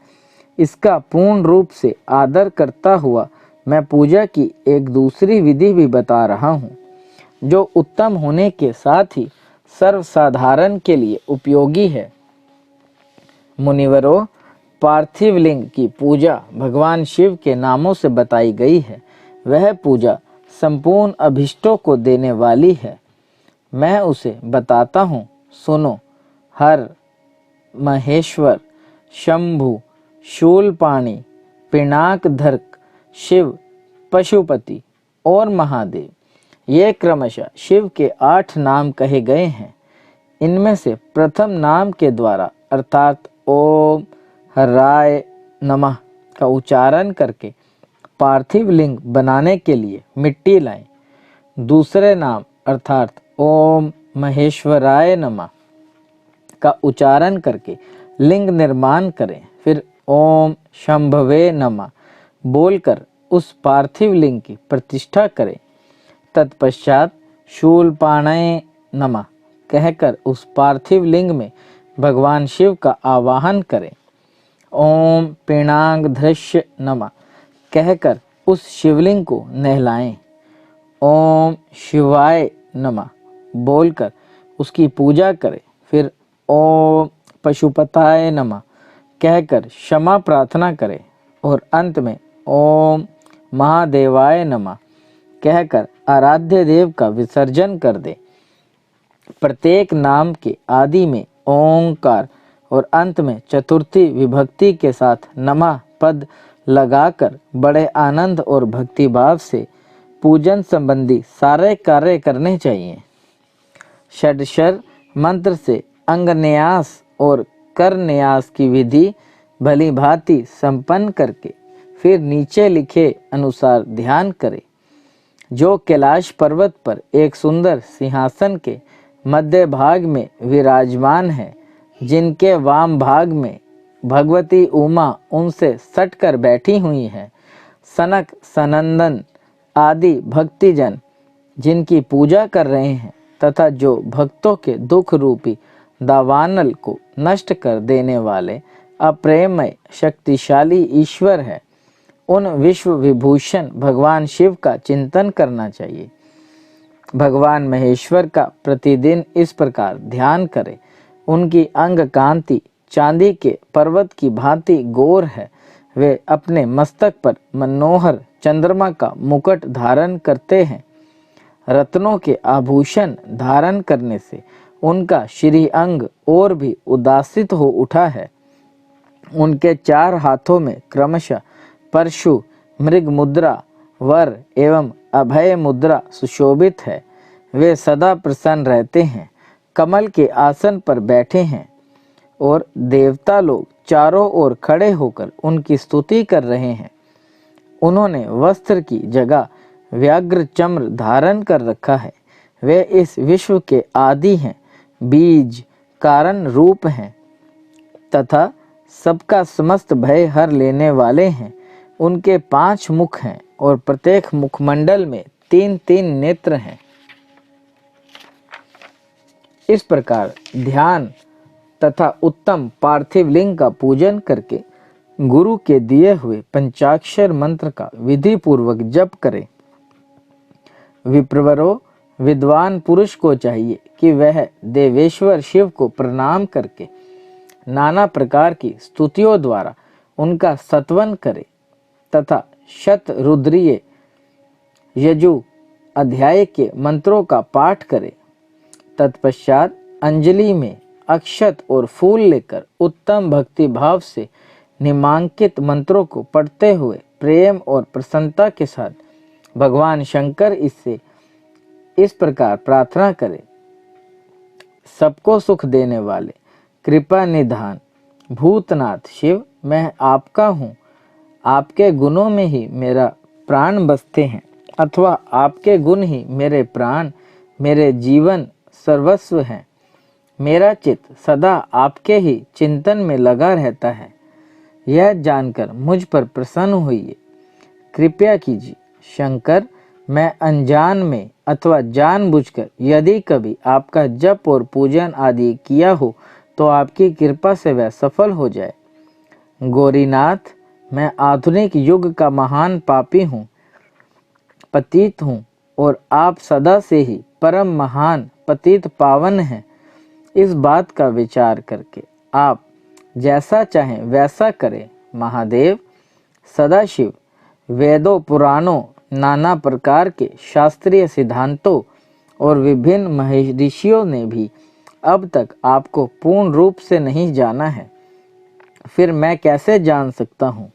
इसका पूर्ण रूप से आदर करता हुआ मैं पूजा की एक दूसरी विधि भी बता रहा हूँ, जो उत्तम होने के साथ ही सर्वसाधारण के लिए उपयोगी है। मुनिवरों, पार्थिव लिंग की पूजा भगवान शिव के नामों से बताई गई है। वह पूजा संपूर्ण अभिष्टों को देने वाली है। मैं उसे बताता हूँ, सुनो। हर, महेश्वर, शंभु, शूलपाणी, पिनाकधर्क, शिव, पशुपति और महादेव, ये क्रमशः शिव के 8 नाम कहे गए हैं। इनमें से प्रथम नाम के द्वारा अर्थात ओम हराय नमः का उच्चारण करके पार्थिव लिंग बनाने के लिए मिट्टी लाएं। दूसरे नाम अर्थात ओम महेश्वराय नमः का उच्चारण करके लिंग निर्माण करें। फिर ओम शंभवे नमः बोलकर उस पार्थिव लिंग की प्रतिष्ठा करें। तत्पश्चात शूलपाणये नमः कहकर उस पार्थिव लिंग में भगवान शिव का आवाहन करें। ओम पिनाकधृष्य नमः कहकर उस शिवलिंग को नहलाएं। ओम शिवाय नमः बोलकर उसकी पूजा करें। फिर ओम पशुपताय नमः कहकर क्षमा प्रार्थना करें और अंत में ओम महादेवाय नमः कहकर आराध्य देव का विसर्जन कर दे। प्रत्येक नाम के आदि में ओंकार और अंत में चतुर्थी विभक्ति के साथ नमः पद लगाकर बड़े आनंद और भक्तिभाव से पूजन संबंधी सारे कार्य करने चाहिए। षडक्षर मंत्र से अंग न्यास और कर न्यास की विधि भली भांति संपन्न करके फिर नीचे लिखे अनुसार ध्यान करें। जो कैलाश पर्वत पर एक सुंदर सिंहासन के मध्य भाग में विराजमान है, जिनके वाम भाग में भगवती उमा उनसे सटकर बैठी हुई हैं, सनक सनंदन आदि भक्तिजन जिनकी पूजा कर रहे हैं तथा जो भक्तों के दुख रूपी दावानल को नष्ट कर देने वाले अप्रेमय शक्तिशाली ईश्वर है, उन विश्व विभूषण भगवान शिव का चिंतन करना चाहिए। भगवान महेश्वर का प्रतिदिन इस प्रकार ध्यान करें। उनकी अंग कांति चांदी के पर्वत की भांति गोर है। वे अपने मस्तक पर मनोहर चंद्रमा का मुकुट धारण करते हैं। रत्नों के आभूषण धारण करने से उनका श्री अंग और भी उदासित हो उठा है। उनके 4 हाथों में क्रमशः परशु, मृग मुद्रा, वर एवं अभय मुद्रा सुशोभित है। वे सदा प्रसन्न रहते हैं, कमल के आसन पर बैठे हैं और देवता लोग चारों ओर खड़े होकर उनकी स्तुति कर रहे हैं। उन्होंने वस्त्र की जगह व्याघ्र चम्र धारण कर रखा है। वे इस विश्व के आदि हैं, बीज कारण रूप हैं तथा सबका समस्त भय हर लेने वाले हैं। उनके 5 मुख हैं और प्रत्येक मुखमंडल में 3-3 नेत्र हैं। इस प्रकार ध्यान तथा उत्तम पार्थिव लिंग का पूजन करके गुरु के दिए हुए पंचाक्षर मंत्र का विधि पूर्वक जप करें। विप्रवरों, विद्वान पुरुष को चाहिए कि वह देवेश्वर शिव को प्रणाम करके नाना प्रकार की स्तुतियों द्वारा उनका सत्वन करे तथा शतरुद्रीय यजु अध्याय के मंत्रों का पाठ करे। तत्पश्चात अंजलि में अक्षत और फूल लेकर उत्तम भक्ति भाव से निम्नांकित मंत्रों को पढ़ते हुए प्रेम और प्रसन्नता के साथ भगवान शंकर इससे इस प्रकार प्रार्थना करें। सबको सुख देने वाले कृपा निधान भूतनाथ शिव, मैं आपका हूँ। आपके गुणों में ही मेरा प्राण बसते हैं अथवा आपके गुण ही मेरे प्राण, मेरे जीवन सर्वस्व हैं। मेरा चित्त सदा आपके ही चिंतन में लगा रहता है। यह जानकर मुझ पर प्रसन्न होइए। कृपया कीजिए शंकर, मैं अनजान में अथवा जानबूझकर यदि कभी आपका जप और पूजन आदि किया हो तो आपकी कृपा से वह सफल हो जाए। गौरीनाथ, मैं आधुनिक युग का महान पापी हूँ, पतित हूँ और आप सदा से ही परम महान पतित पावन हैं। इस बात का विचार करके आप जैसा चाहें वैसा करें। महादेव, सदाशिव वेदों पुराणों नाना प्रकार के शास्त्रीय सिद्धांतों और विभिन्न महर्षियों ने भी अब तक आपको पूर्ण रूप से नहीं जाना है, फिर मैं कैसे जान सकता हूँ?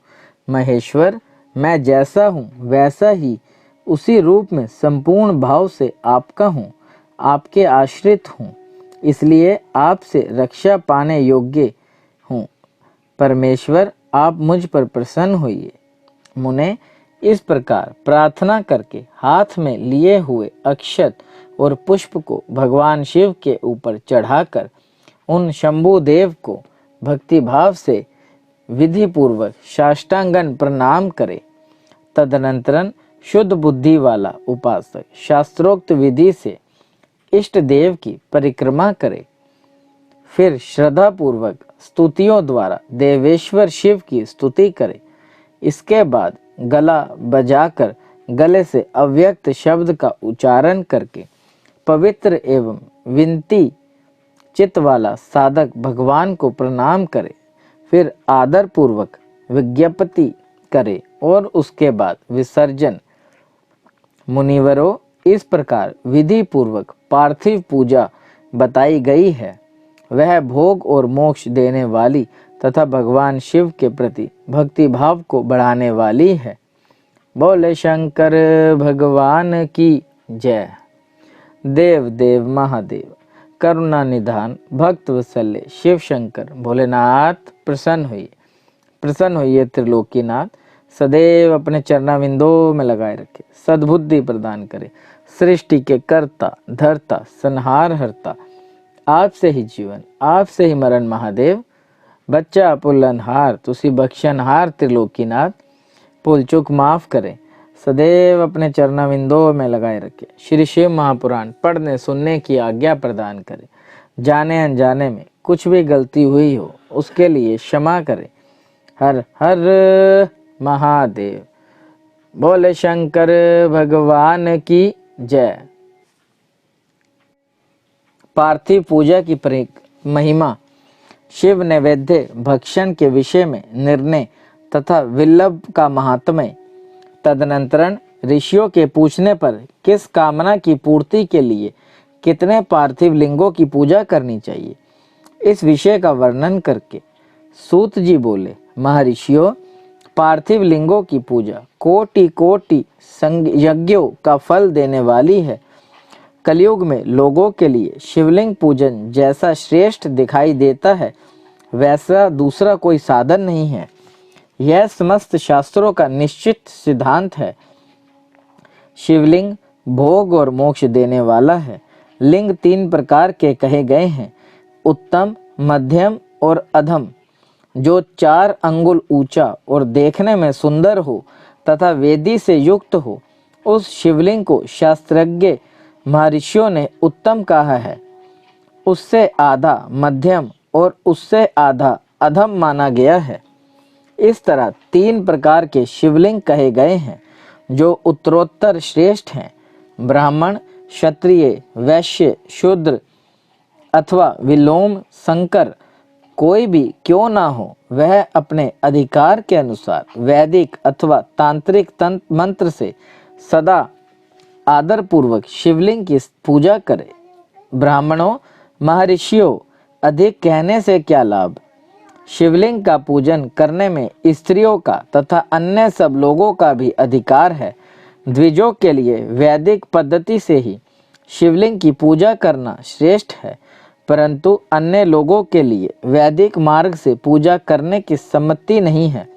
महेश्वर, मैं जैसा हूँ वैसा ही उसी रूप में संपूर्ण भाव से आपका हूँ, आपके आश्रित हूँ, इसलिए आपसे रक्षा पाने योग्य हूँ। परमेश्वर, आप मुझ पर प्रसन्न होइए। मुने इस प्रकार प्रार्थना करके हाथ में लिए हुए अक्षत और पुष्प को भगवान शिव के ऊपर चढ़ाकर उन शंभु देव को भक्ति भाव से विधि पूर्वक साष्टांगन प्रणाम करे। तदनंतरन शुद्ध बुद्धि वाला उपासक शास्त्रोक्त विधि से इष्ट देव की परिक्रमा करे। फिर श्रद्धा पूर्वक स्तुतियों द्वारा देवेश्वर शिव की स्तुति करे। इसके बाद गला बजाकर गले से अव्यक्त शब्द का उच्चारण करके पवित्र एवं विनती चित्त वाला साधक भगवान को प्रणाम करे। फिर आदर पूर्वक विज्ञप्ति करे और उसके बाद विसर्जन। मुनिवरों, इस प्रकार विधि पूर्वक पार्थिव पूजा बताई गई है। वह भोग और मोक्ष देने वाली तथा भगवान शिव के प्रति भक्ति भाव को बढ़ाने वाली है। बोले शंकर भगवान की जय। देव देव महादेव करुणा निधान भक्त वत्सल्य शिव शंकर भोलेनाथ प्रसन्न होइए त्रिलोकीनाथ। सदैव अपने चरणाविंदों में लगाए रखे, सद्बुद्धि प्रदान करे। सृष्टि के कर्ता धर्ता संहार हरता, आपसे ही जीवन आपसे ही मरण महादेव। बच्चा पुलनहार तुसी बख्शनहार त्रिलोकीनाथ। भूल चूक माफ करे, सदैव अपने चरणाविंदों में लगाए रखे। श्री शिव महापुराण पढ़ने सुनने की आज्ञा प्रदान करे। जाने अनजाने में कुछ भी गलती हुई हो उसके लिए क्षमा करे। हर हर महादेव। बोले शंकर भगवान की जय। पार्थिव पूजा की महिमा, शिव नैवेद्य भक्षण के विषय में निर्णय तथा विल्लभ का महात्म्य। तदनंतरण ऋषियों के पूछने पर किस कामना की पूर्ति के लिए कितने पार्थिव लिंगों की पूजा करनी चाहिए, इस विषय का वर्णन करके सूत जी बोले, महर्षियों, पार्थिव लिंगों की पूजा कोटि कोटि यज्ञों का फल देने वाली है। कलयुग में लोगों के लिए शिवलिंग पूजन जैसा श्रेष्ठ दिखाई देता है वैसा दूसरा कोई साधन नहीं है। यह समस्त शास्त्रों का निश्चित सिद्धांत है। शिवलिंग भोग और मोक्ष देने वाला है। लिंग 3 प्रकार के कहे गए हैं, उत्तम, मध्यम और अधम। जो 4 अंगुल ऊंचा और देखने में सुंदर हो तथा वेदी से युक्त हो, उस शिवलिंग को शास्त्रज्ञ महर्षियों ने उत्तम कहा है। उससे आधा मध्यम और उससे आधा अधम माना गया है। इस तरह 3 प्रकार के शिवलिंग कहे गए हैं जो उत्तरोत्तर श्रेष्ठ हैं। ब्राह्मण, क्षत्रिय, वैश्य, शूद्र अथवा विलोम संकर कोई भी क्यों ना हो, वह अपने अधिकार के अनुसार वैदिक अथवा तांत्रिक मंत्र से सदा आदर पूर्वक शिवलिंग की पूजा करे। ब्राह्मणों, महर्षियों, अधिक कहने से क्या लाभ। शिवलिंग का पूजन करने में स्त्रियों का तथा अन्य सब लोगों का भी अधिकार है। द्विजों के लिए वैदिक पद्धति से ही शिवलिंग की पूजा करना श्रेष्ठ है, परंतु अन्य लोगों के लिए वैदिक मार्ग से पूजा करने की सम्मति नहीं है।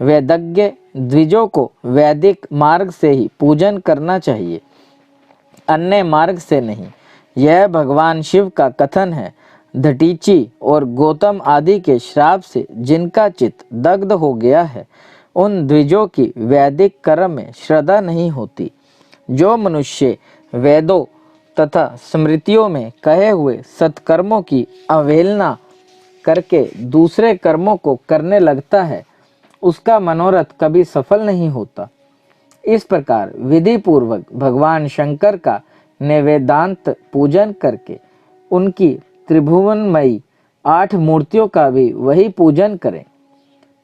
वेदज्ञ द्विजों को वैदिक मार्ग से ही पूजन करना चाहिए, अन्य मार्ग से नहीं। यह भगवान शिव का कथन है। दधीचि और गौतम आदि के श्राप से जिनका चित्त दग्ध हो गया है, उन द्विजों की वैदिक कर्म में श्रद्धा नहीं होती। जो मनुष्य वेदों तथा स्मृतियों में कहे हुए सत्कर्मों की अवहेलना करके दूसरे कर्मों को करने लगता है, उसका मनोरथ कभी सफल नहीं होता। इस प्रकार विधि पूर्वक भगवान शंकर का नैवेद्यांत पूजन करके उनकी त्रिभुवनमयी 8 मूर्तियों का भी वही पूजन करें।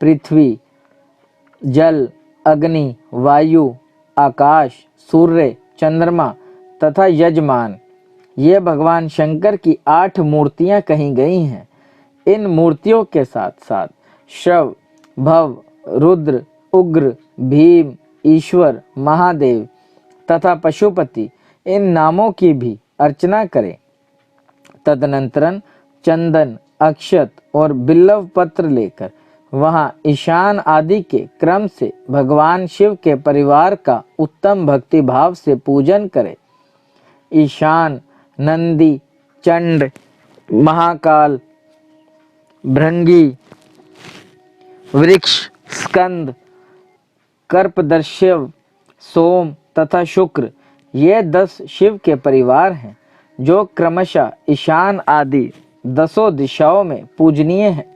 पृथ्वी, जल, अग्नि, वायु, आकाश, सूर्य, चंद्रमा, तथा यजमान, ये भगवान शंकर की 8 मूर्तियां कही गई हैं। इन मूर्तियों के साथ साथ शव, भव, रुद्र, उग्र, भीम, ईश्वर, महादेव तथा पशुपति, इन नामों की भी अर्चना करें। तदनंतरन चंदन, अक्षत और बिल्लव पत्र लेकर वहां ईशान आदि के क्रम से भगवान शिव के परिवार का उत्तम भक्ति भाव से पूजन करें। ईशान, नंदी, चंड, महाकाल, भृंगी, वृक्ष, स्कंद, कर्पदर्शव, सोम तथा शुक्र, ये 10 शिव के परिवार हैं जो क्रमशः ईशान आदि 10 दिशाओं में पूजनीय हैं।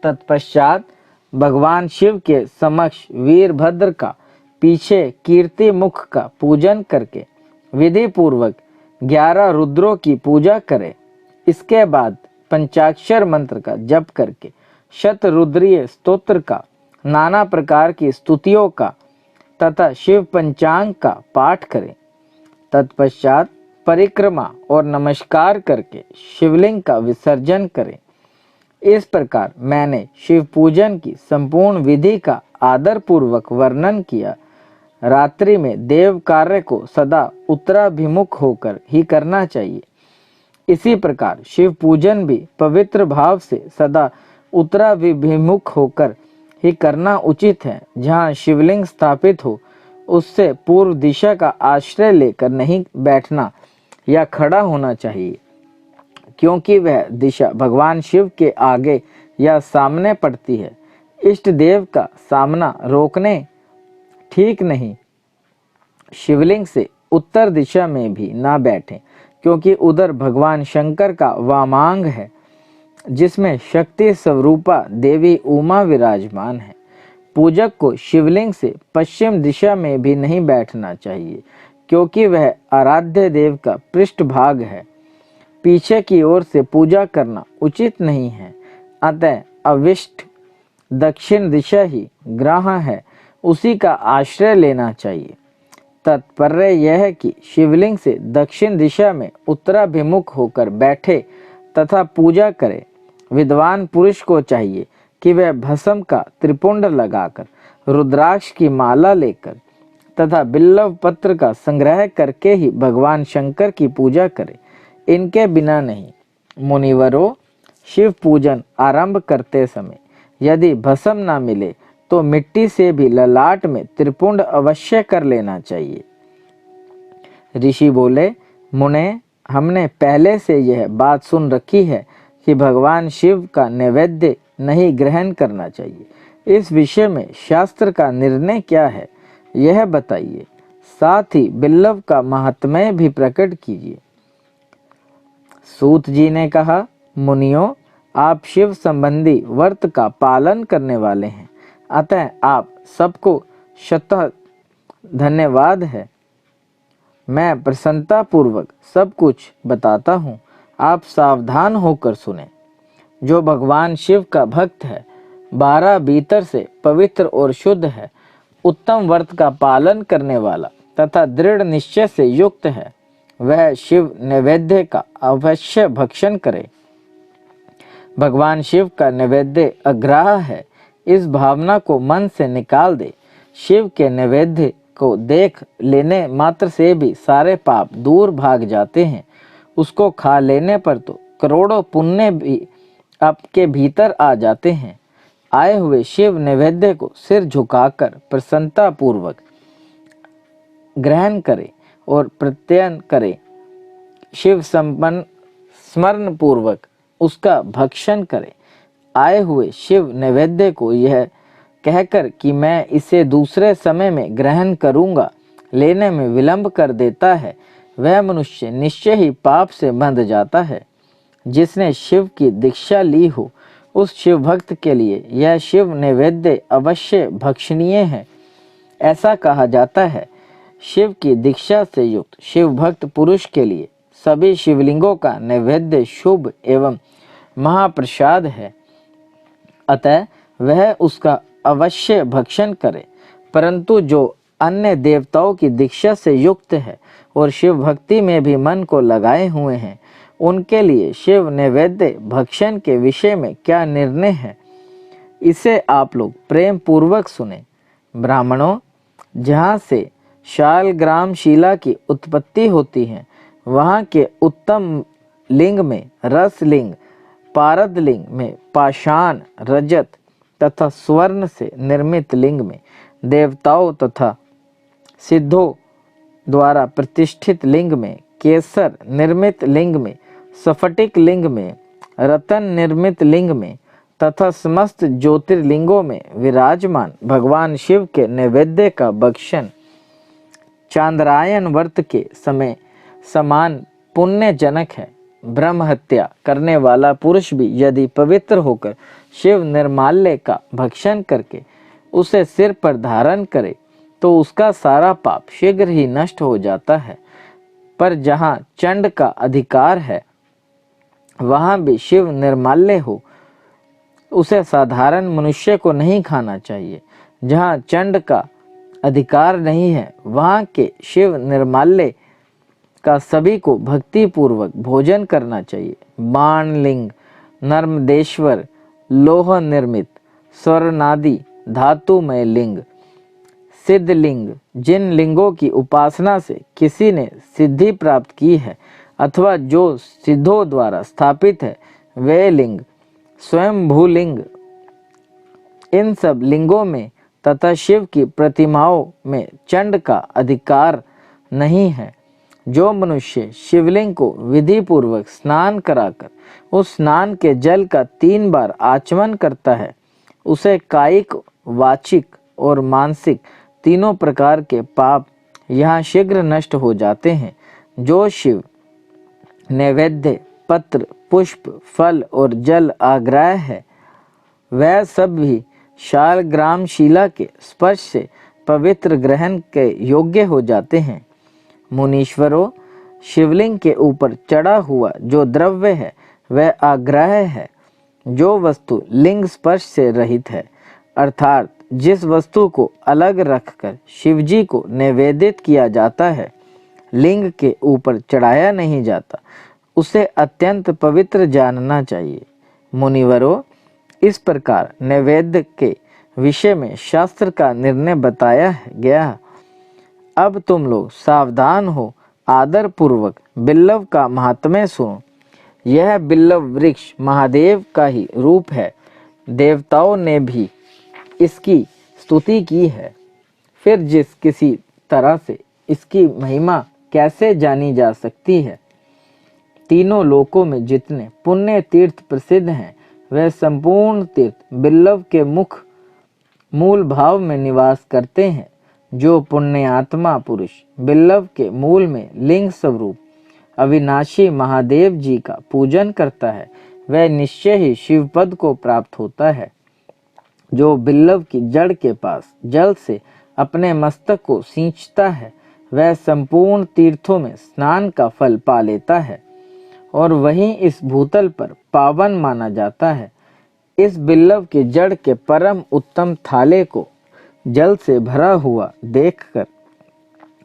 तत्पश्चात भगवान शिव के समक्ष वीरभद्र का पीछे कीर्ति मुख का पूजन करके विधि पूर्वक 11 रुद्रों की पूजा करें। इसके बाद पंचाक्षर मंत्र का जप करके शतरुद्रीय स्तोत्र का, नाना प्रकार की स्तुतियों का तथा शिव पंचांग का पाठ करें। तत्पश्चात परिक्रमा और नमस्कार करके शिवलिंग का विसर्जन करें। इस प्रकार मैंने शिव पूजन की संपूर्ण विधि का आदर पूर्वक वर्णन किया। रात्रि में देव कार्य को सदा उत्तराभिमुख होकर ही करना चाहिए। इसी प्रकार शिव पूजन भी पवित्र भाव से सदा उत्तराभिमुख होकर ही करना उचित है। जहाँ शिवलिंग स्थापित हो उससे पूर्व दिशा का आश्रय लेकर नहीं बैठना या खड़ा होना चाहिए, क्योंकि वह दिशा भगवान शिव के आगे या सामने पड़ती है। इष्ट देव का सामना रोकने ठीक नहीं। शिवलिंग से उत्तर दिशा में भी ना बैठें, क्योंकि उधर भगवान शंकर का वामांग है, जिसमें शक्ति स्वरूपा देवी उमा विराजमान है। पूजक को शिवलिंग से पश्चिम दिशा में भी नहीं बैठना चाहिए, क्योंकि वह आराध्य देव का पृष्ठ भाग है। पीछे की ओर से पूजा करना उचित नहीं है। अतः अविष्ट दक्षिण दिशा ही ग्रह है, उसी का आश्रय लेना चाहिए। तात्पर्य यह है कि शिवलिंग से दक्षिण दिशा में उत्तराभिमुख होकर बैठे तथा पूजा करे। विद्वान पुरुष को चाहिए कि वह भस्म का त्रिपुंड लगाकर, रुद्राक्ष की माला लेकर तथा बिल्लव पत्र का संग्रह करके ही भगवान शंकर की पूजा करे, इनके बिना नहीं। मुनिवरों, शिव पूजन आरंभ करते समय यदि भस्म न मिले तो मिट्टी से भी ललाट में त्रिपुंड अवश्य कर लेना चाहिए। ऋषि बोले, मुने, हमने पहले से यह बात सुन रखी है कि भगवान शिव का नैवेद्य नहीं ग्रहण करना चाहिए। इस विषय में शास्त्र का निर्णय क्या है, यह बताइए। साथ ही बिल्लव का महात्म्य भी प्रकट कीजिए। सूत जी ने कहा, मुनियों, आप शिव संबंधी व्रत का पालन करने वाले हैं, अतः आप सबको शतः धन्यवाद है। मैं प्रसन्नता पूर्वक सब कुछ बताता हूँ, आप सावधान होकर सुने। जो भगवान शिव का भक्त है, 12 भीतर से पवित्र और शुद्ध है, उत्तम व्रत का पालन करने वाला तथा दृढ़ निश्चय से युक्त है, वह शिव नैवेद्य का अवश्य भक्षण करे। भगवान शिव का नैवेद्य अग्राह्य है, इस भावना को मन से निकाल दे। शिव के नैवेद्य को देख लेने मात्र से भी सारे पाप दूर भाग जाते हैं। उसको खा लेने पर तो करोड़ों पुण्य भी आपके भीतर आ जाते हैं। आए हुए शिव नैवेद्य को सिर झुकाकर प्रसन्नता पूर्वक ग्रहण करें और प्रत्ययन करें। शिव संपन्न स्मरण पूर्वक उसका भक्षण करें। आए हुए शिव नैवेद्य को यह कहकर कि मैं इसे दूसरे समय में ग्रहण करूंगा, लेने में विलंब कर देता है, वह मनुष्य निश्चय ही पाप से बंध जाता है। जिसने शिव की दीक्षा ली हो, उस शिव भक्त के लिए यह शिव नैवेद्य अवश्य भक्षणीय है। ऐसा कहा जाता है, शिव की दीक्षा से युक्त शिव भक्त पुरुष के लिए सभी शिवलिंगों का नैवेद्य शुभ एवं महाप्रसाद है, अतः वह उसका अवश्य भक्षण करे। परंतु जो अन्य देवताओं की दीक्षा से युक्त है और शिव भक्ति में भी मन को लगाए हुए हैं, उनके लिए शिव नैवेद्य भक्षण के विषय में क्या निर्णय है, इसे आप लोग प्रेम पूर्वक सुने। ब्राह्मणों, जहाँ से शालग्राम शिला की उत्पत्ति होती है, वहाँ के उत्तम लिंग में रस लिंग, पारद लिंग में पाषाण, रजत तथा स्वर्ण से निर्मित लिंग में देवताओं तथा सिद्धों द्वारा प्रतिष्ठित लिंग में केसर निर्मित लिंग में स्फटिक लिंग में रतन निर्मित लिंग में तथा समस्त ज्योतिर्लिंगों में विराजमान भगवान शिव के नैवेद्य का भक्षण चांद्रायन व्रत के समय समान पुण्यजनक है। ब्रह्म हत्या करने वाला पुरुष भी यदि पवित्र होकर शिव निर्माल्य का भक्षण करके उसे सिर पर धारण करे तो उसका सारा पाप शीघ्र ही नष्ट हो जाता है। पर जहाँ चंड का अधिकार है, वहाँ भी शिव निर्माल्य हो, उसे साधारण मनुष्य को नहीं खाना चाहिए। जहाँ चंड का अधिकार नहीं है, वहाँ के शिव निर्माल्य का सभी को भक्ति पूर्वक भोजन करना चाहिए। बाणलिंग, नर्मदेश्वर, लोह निर्मित, स्वर्णादि धातुमय लिंग, सिद्धलिंग, जिन लिंगों की उपासना से किसी ने सिद्धि प्राप्त की है अथवा जो सिद्धों द्वारा स्थापित है, वे लिंग स्वयं भूलिंग। इन सब लिंगों में तथा शिव की प्रतिमाओं में चंड का अधिकार नहीं है। जो मनुष्य शिवलिंग को विधि पूर्वक स्नान कराकर उस स्नान के जल का 3 बार आचमन करता है, उसे कायिक, वाचिक और मानसिक तीनों प्रकार के पाप यहाँ शीघ्र नष्ट हो जाते हैं। जो शिव नैवेद्य, पत्र, पुष्प, फल और जल आग्रह है, वह सब भी शालग्राम शिला के स्पर्श से पवित्र ग्रहण के योग्य हो जाते हैं। मुनीश्वरों, शिवलिंग के ऊपर चढ़ा हुआ जो द्रव्य है वह आग्रह है। जो वस्तु लिंग स्पर्श से रहित है, अर्थात जिस वस्तु को अलग रखकर शिवजी को निवेदित किया जाता है, लिंग के ऊपर चढ़ाया नहीं जाता, उसे अत्यंत पवित्र जानना चाहिए। मुनिवरों, इस प्रकार नैवेद्य के विषय में शास्त्र का निर्णय बताया गया। अब तुम लोग सावधान हो, आदर पूर्वक बिल्लव का महात्म्य सुनो। यह बिल्लव वृक्ष महादेव का ही रूप है। देवताओं ने भी इसकी स्तुति की है। फिर जिस किसी तरह से इसकी महिमा कैसे जानी जा सकती है। तीनों लोकों में जितने पुण्य तीर्थ प्रसिद्ध हैं, वह संपूर्ण तीर्थ बिल्लव के मुख मूल भाव में निवास करते हैं। जो पुण्यात्मा पुरुष बिल्लव के मूल में लिंग स्वरूप अविनाशी महादेव जी का पूजन करता है, वह निश्चय ही शिवपद को प्राप्त होता है। जो बिल्लव की जड़ के पास जल से अपने मस्तक को सींचता है, वह संपूर्ण तीर्थों में स्नान का फल पा लेता है और वहीं इस भूतल पर पावन माना जाता है। इस बिल्लव की जड़ के परम उत्तम थाले को जल से भरा हुआ देखकर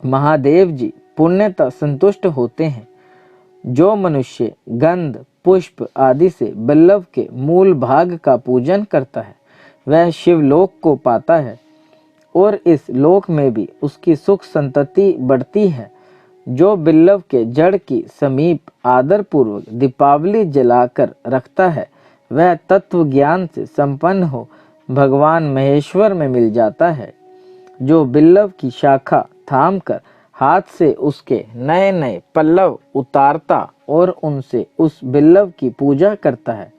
महादेव जी पुण्यतः संतुष्ट होते हैं। जो मनुष्य गंध, पुष्प आदि से बिल्लव के मूल भाग का पूजन करता है, वह शिवलोक को पाता है और इस लोक में भी उसकी सुख संतति बढ़ती है। जो बिल्लव के जड़ की समीप आदर पूर्वक दीपावली जलाकर रखता है, वह तत्व ज्ञान से संपन्न हो भगवान महेश्वर में मिल जाता है। जो बिल्लव की शाखा थामकर हाथ से उसके नए नए पल्लव उतारता और उनसे उस बिल्लव की पूजा करता है,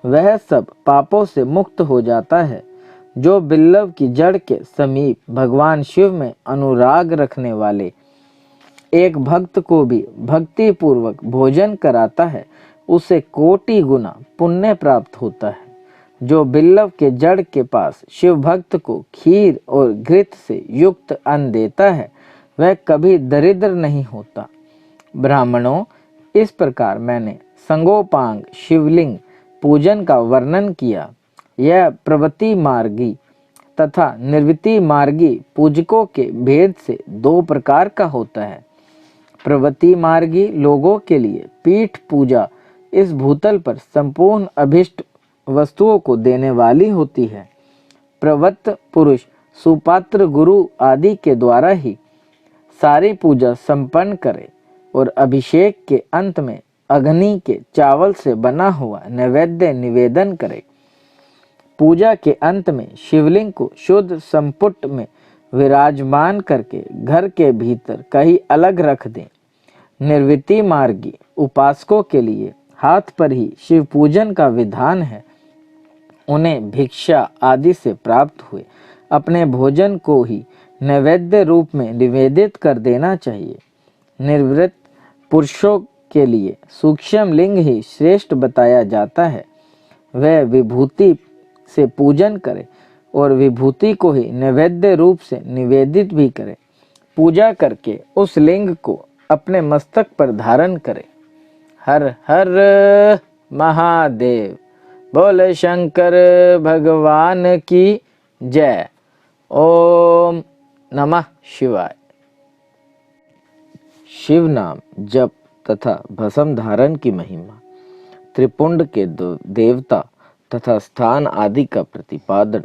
वह सब पापों से मुक्त हो जाता है। जो बिल्लव की जड़ के समीप भगवान शिव में अनुराग रखने वाले एक भक्त को भी भक्ति पूर्वक भोजन कराता है, उसे कोटि गुना पुण्य प्राप्त होता है। जो बिल्लव के जड़ के पास शिव भक्त को खीर और घृत से युक्त अन्न देता है, वह कभी दरिद्र नहीं होता। ब्राह्मणों, इस प्रकार मैंने संगोपांग शिवलिंग पूजन का वर्णन किया। यह प्रवृत्ति मार्गी तथा निर्वृत्ति मार्गी पूजकों के भेद से दो प्रकार का होता है। प्रवृत्ति मार्गी लोगों के लिए पीठ पूजा इस भूतल पर संपूर्ण अभिष्ट वस्तुओं को देने वाली होती है। प्रवृत्त पुरुष सुपात्र गुरु आदि के द्वारा ही सारी पूजा संपन्न करे और अभिषेक के अंत में अग्नि के चावल से बना हुआ नैवेद्य निवेदन करे। पूजा के अंत में शिवलिंग को शुद्ध संपुट में विराजमान करके घर के भीतर कहीं अलग रख दें। निर्वृत्ति मार्गी उपासकों के लिए हाथ पर ही शिव पूजन का विधान है। उन्हें भिक्षा आदि से प्राप्त हुए अपने भोजन को ही नैवेद्य रूप में निवेदित कर देना चाहिए। निर्वृत्त पुरुषों के लिए सूक्ष्म लिंग ही श्रेष्ठ बताया जाता है। वह विभूति से पूजन करे और विभूति को ही नैवेद्य रूप से निवेदित भी करे। पूजा करके उस लिंग को अपने मस्तक पर धारण करे। हर हर महादेव। बोले शंकर भगवान की जय। ओम नमः शिवाय। शिव नाम जप तथा भस्म धारण की महिमा, त्रिपुंड के देवता तथा स्थान आदि का प्रतिपादन।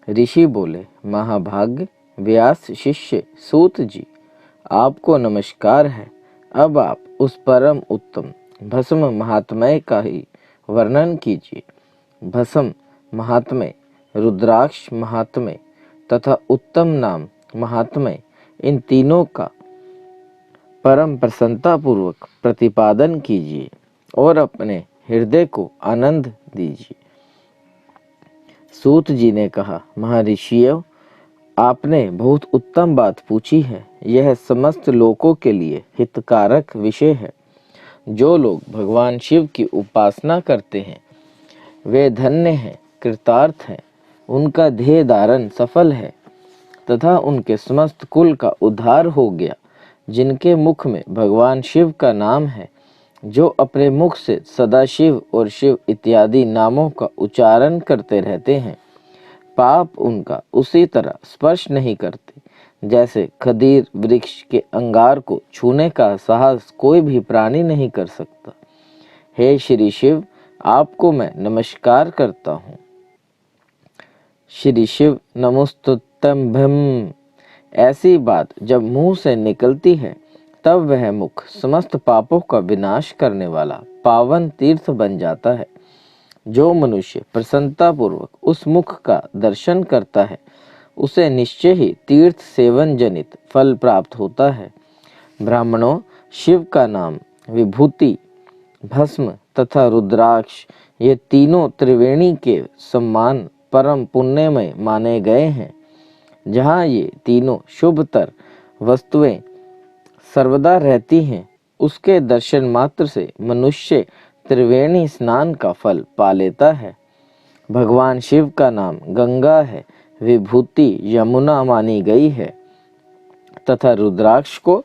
ऋषि बोले, महाभाग्य व्यास शिष्य सूत जी, आपको नमस्कार है। अब आप उस परम उत्तम भस्म महात्म्य का ही वर्णन कीजिए। भस्म महात्म्य, रुद्राक्ष महात्म्य तथा उत्तम नाम महात्म्य, इन तीनों का परम प्रसन्नता पूर्वक प्रतिपादन कीजिए और अपने हृदय को आनंद दीजिए। सूत जी ने कहा, महर्षियों, आपने बहुत उत्तम बात पूछी है। यह समस्त लोगों के लिए हितकारक विषय है। जो लोग भगवान शिव की उपासना करते हैं वे धन्य हैं, कृतार्थ हैं, उनका ध्येय धारण सफल है तथा उनके समस्त कुल का उद्धार हो गया। जिनके मुख में भगवान शिव का नाम है, जो अपने मुख से सदाशिव और शिव इत्यादि नामों का उच्चारण करते रहते हैं, पाप उनका उसी तरह स्पर्श नहीं करते जैसे खदीर वृक्ष के अंगार को छूने का साहस कोई भी प्राणी नहीं कर सकता। हे श्री शिव, आपको मैं नमस्कार करता हूँ। श्री शिव नमोस्तुभ्यं। ऐसी बात जब मुंह से निकलती है तब वह मुख समस्त पापों का विनाश करने वाला पावन तीर्थ बन जाता है। जो मनुष्य प्रसन्नता पूर्वक उस मुख का दर्शन करता है उसे निश्चय ही तीर्थ सेवन जनित फल प्राप्त होता है। ब्राह्मणों, शिव का नाम, विभूति, भस्म तथा रुद्राक्ष, ये तीनों त्रिवेणी के सम्मान परम पुण्यमय माने गए हैं। जहाँ ये तीनों शुभतर वस्तुएं सर्वदा रहती हैं, उसके दर्शन मात्र से मनुष्य त्रिवेणी स्नान का फल पा लेता है। भगवान शिव का नाम गंगा है, विभूति यमुना मानी गई है तथा रुद्राक्ष को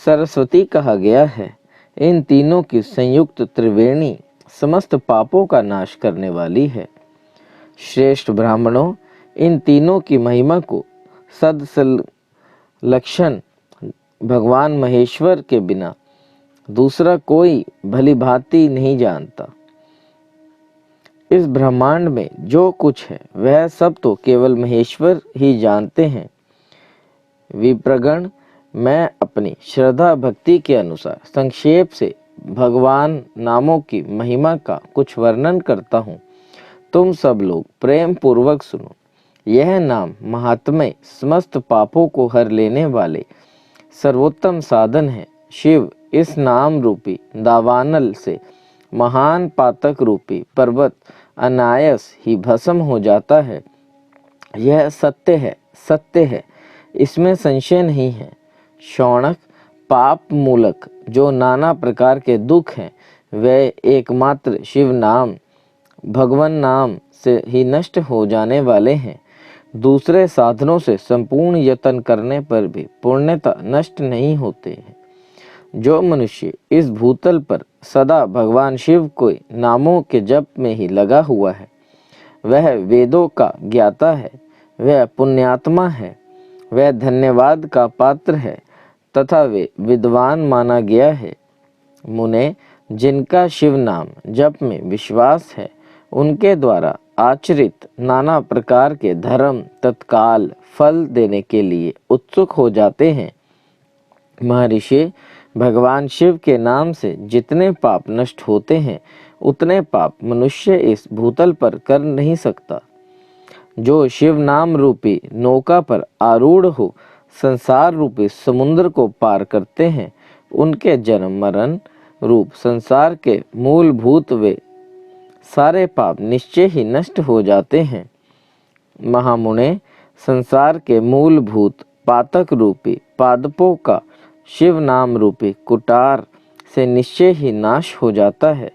सरस्वती कहा गया है। इन तीनों की संयुक्त त्रिवेणी समस्त पापों का नाश करने वाली है। श्रेष्ठ ब्राह्मणों, इन तीनों की महिमा को सदसल लक्षण भगवान महेश्वर के बिना दूसरा कोई भली भांति नहीं जानता। इस ब्रह्मांड में जो कुछ है वह सब तो केवल महेश्वर ही जानते हैं। विप्रगण, मैं अपनी श्रद्धा भक्ति के अनुसार संक्षेप से भगवान नामों की महिमा का कुछ वर्णन करता हूँ। तुम सब लोग प्रेम पूर्वक सुनो। यह नाम महात्म्य समस्त पापों को हर लेने वाले सर्वोत्तम साधन है। शिव इस नाम रूपी दावानल से महान पातक रूपी पर्वत अनायास ही भस्म हो जाता है। यह सत्य है, सत्य है, इसमें संशय नहीं है। शौनक, पाप मूलक जो नाना प्रकार के दुख हैं वे एकमात्र शिव नाम भगवान नाम से ही नष्ट हो जाने वाले हैं। दूसरे साधनों से संपूर्ण यत्न करने पर भी पूर्णतः नष्ट नहीं होते हैं। जो मनुष्य इस भूतल पर सदा भगवान शिव को नामों के जप में ही लगा हुआ है वह वेदों का ज्ञाता है। वह पुण्यात्मा है, वह धन्यवाद का पात्र है तथा वे विद्वान माना गया है। मुने, जिनका शिव नाम जप में विश्वास है, उनके द्वारा आचरित नाना प्रकार के धर्म तत्काल फल देने के लिए उत्सुक हो जाते हैं। महर्षि, भगवान शिव के नाम से जितने पाप नष्ट होते हैं, उतने पाप मनुष्य इस भूतल पर कर नहीं सकता। जो शिव नाम रूपी नौका पर आरूढ़ हो संसार रूपी समुद्र को पार करते हैं, उनके जन्म मरण रूप संसार के मूलभूत वे सारे पाप निश्चय ही नष्ट हो जाते हैं। महामुने, संसार के मूलभूत पातक रूपी पादपों का शिव नाम रूपी कुटार से निश्चय ही नाश हो जाता है।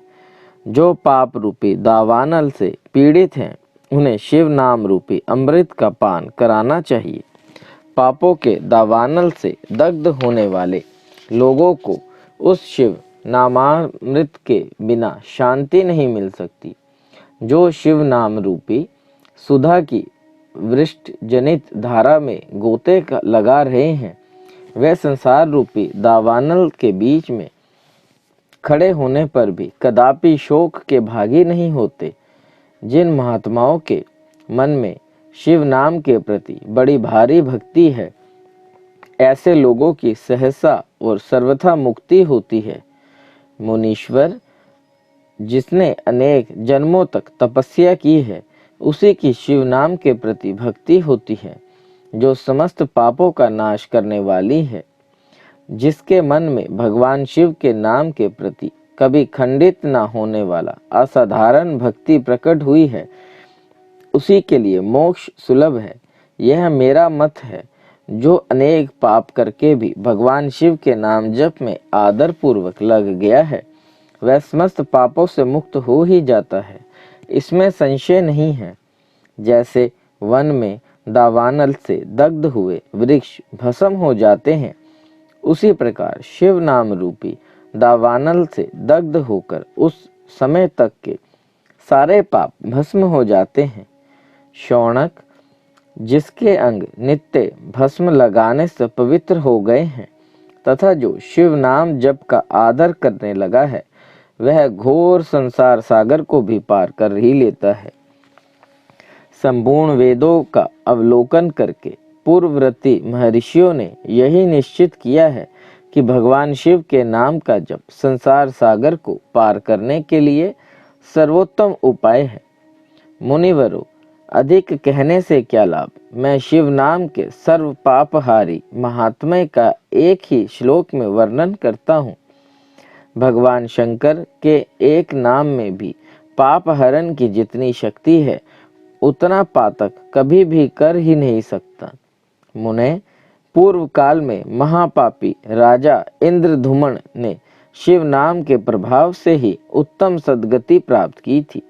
जो पाप रूपी दावानल से पीड़ित हैं, उन्हें शिव नाम रूपी अमृत का पान कराना चाहिए। पापों के दावानल से दग्ध होने वाले लोगों को उस शिव नामामृत के बिना शांति नहीं मिल सकती। जो शिव नाम रूपी सुधा की वृष्ट जनित धारा में गोते लगा रहे हैं, वे संसार रूपी दावानल के बीच में खड़े होने पर भी कदापि शोक के भागी नहीं होते। जिन महात्माओं के मन में शिव नाम के प्रति बड़ी भारी भक्ति है, ऐसे लोगों की सहसा और सर्वथा मुक्ति होती है। मुनीश्वर, जिसने अनेक जन्मों तक तपस्या की है, उसी की शिव नाम के प्रति भक्ति होती है, जो समस्त पापों का नाश करने वाली है। जिसके मन में भगवान शिव के नाम के प्रति कभी खंडित न होने वाला असाधारण भक्ति प्रकट हुई है, उसी के लिए मोक्ष सुलभ है। यह मेरा मत है। जो अनेक पाप करके भी भगवान शिव के नाम जप में आदर पूर्वक लग गया है, वह समस्त पापों से मुक्त हो ही जाता है, इसमें संशय नहीं है। जैसे वन में दावानल से दग्ध हुए वृक्ष भस्म हो जाते हैं, उसी प्रकार शिव नाम रूपी दावानल से दग्ध होकर उस समय तक के सारे पाप भस्म हो जाते हैं। शौनक, जिसके अंग नित्य भस्म लगाने से पवित्र हो गए हैं तथा जो शिव नाम जप का आदर करने लगा है, वह घोर संसार सागर को भी पार कर ही लेता है। संपूर्ण वेदों का अवलोकन करके पूर्ववर्ती महर्षियों ने यही निश्चित किया है कि भगवान शिव के नाम का जप संसार सागर को पार करने के लिए सर्वोत्तम उपाय है। मुनिवरों, अधिक कहने से क्या लाभ। मैं शिव नाम के सर्व पापहारी महात्म्य का एक ही श्लोक में वर्णन करता हूँ। भगवान शंकर के एक नाम में भी पाप हरण की जितनी शक्ति है, उतना पातक कभी भी कर ही नहीं सकता। मुने, पूर्व काल में महापापी राजा इंद्रधुमन ने शिव नाम के प्रभाव से ही उत्तम सद्गति प्राप्त की थी।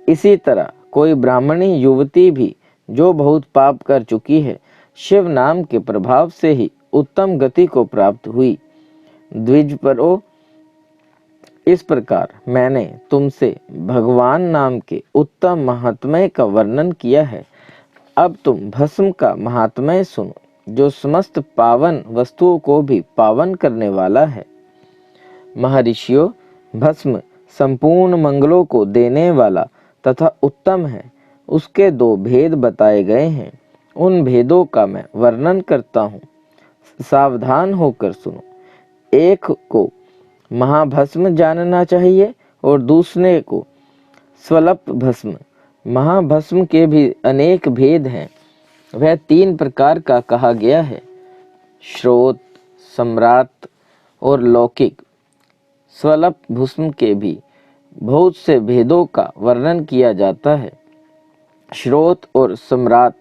इसी तरह कोई ब्राह्मणी युवती भी जो बहुत पाप कर चुकी है, शिव नाम के प्रभाव से ही उत्तम गति को प्राप्त हुई। द्विजपरो, इस प्रकार मैंने तुमसे भगवान नाम के उत्तम महात्म्य का वर्णन किया है। अब तुम भस्म का महात्म्य सुनो, जो समस्त पावन वस्तुओं को भी पावन करने वाला है। महर्षियों, भस्म संपूर्ण मंगलों को देने वाला तथा उत्तम है। उसके दो भेद बताए गए हैं, उन भेदों का मैं वर्णन करता हूँ, सावधान होकर सुनो। एक को महाभस्म जानना चाहिए और दूसरे को स्वल्प भस्म। महाभस्म के भी अनेक भेद हैं, वह 3 प्रकार का कहा गया है, श्रोत, सम्राट और लौकिक। स्वल्प भस्म के भी बहुत से भेदों का वर्णन किया जाता है। श्रोत और सम्राट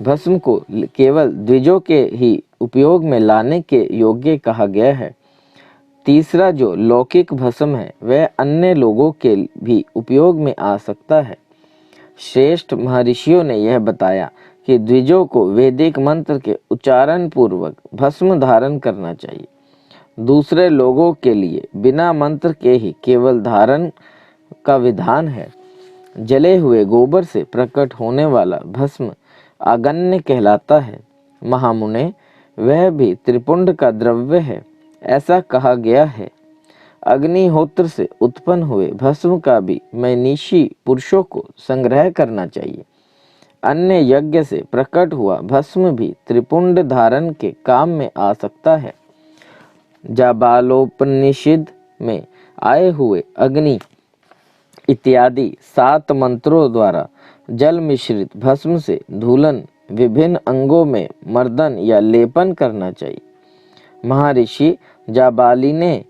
भस्म को केवल द्विजों के ही उपयोग में लाने के योग्य कहा गया है। तीसरा जो लौकिक भस्म है, वह अन्य लोगों के भी उपयोग में आ सकता है। श्रेष्ठ महर्षियों ने यह बताया कि द्विजों को वैदिक मंत्र के उच्चारण पूर्वक भस्म धारण करना चाहिए। दूसरे लोगों के लिए बिना मंत्र के ही केवल धारण का विधान है। जले हुए गोबर से प्रकट होने वाला भस्म आगन्य कहलाता है। महामुने, वह भी त्रिपुंड का द्रव्य है, ऐसा कहा गया है। अग्निहोत्र से उत्पन्न हुए भस्म का भी मनीषी पुरुषों को संग्रह करना चाहिए। अन्य यज्ञ से प्रकट हुआ भस्म भी त्रिपुंड धारण के काम में आ सकता है। जाबालोपनिषद में आए हुए अग्नि इत्यादि 7 मंत्रों द्वारा जल मिश्रित भस्म से धूलन विभिन्न अंगों में मर्दन या लेपन करना चाहिए। महर्षि जाबाली ने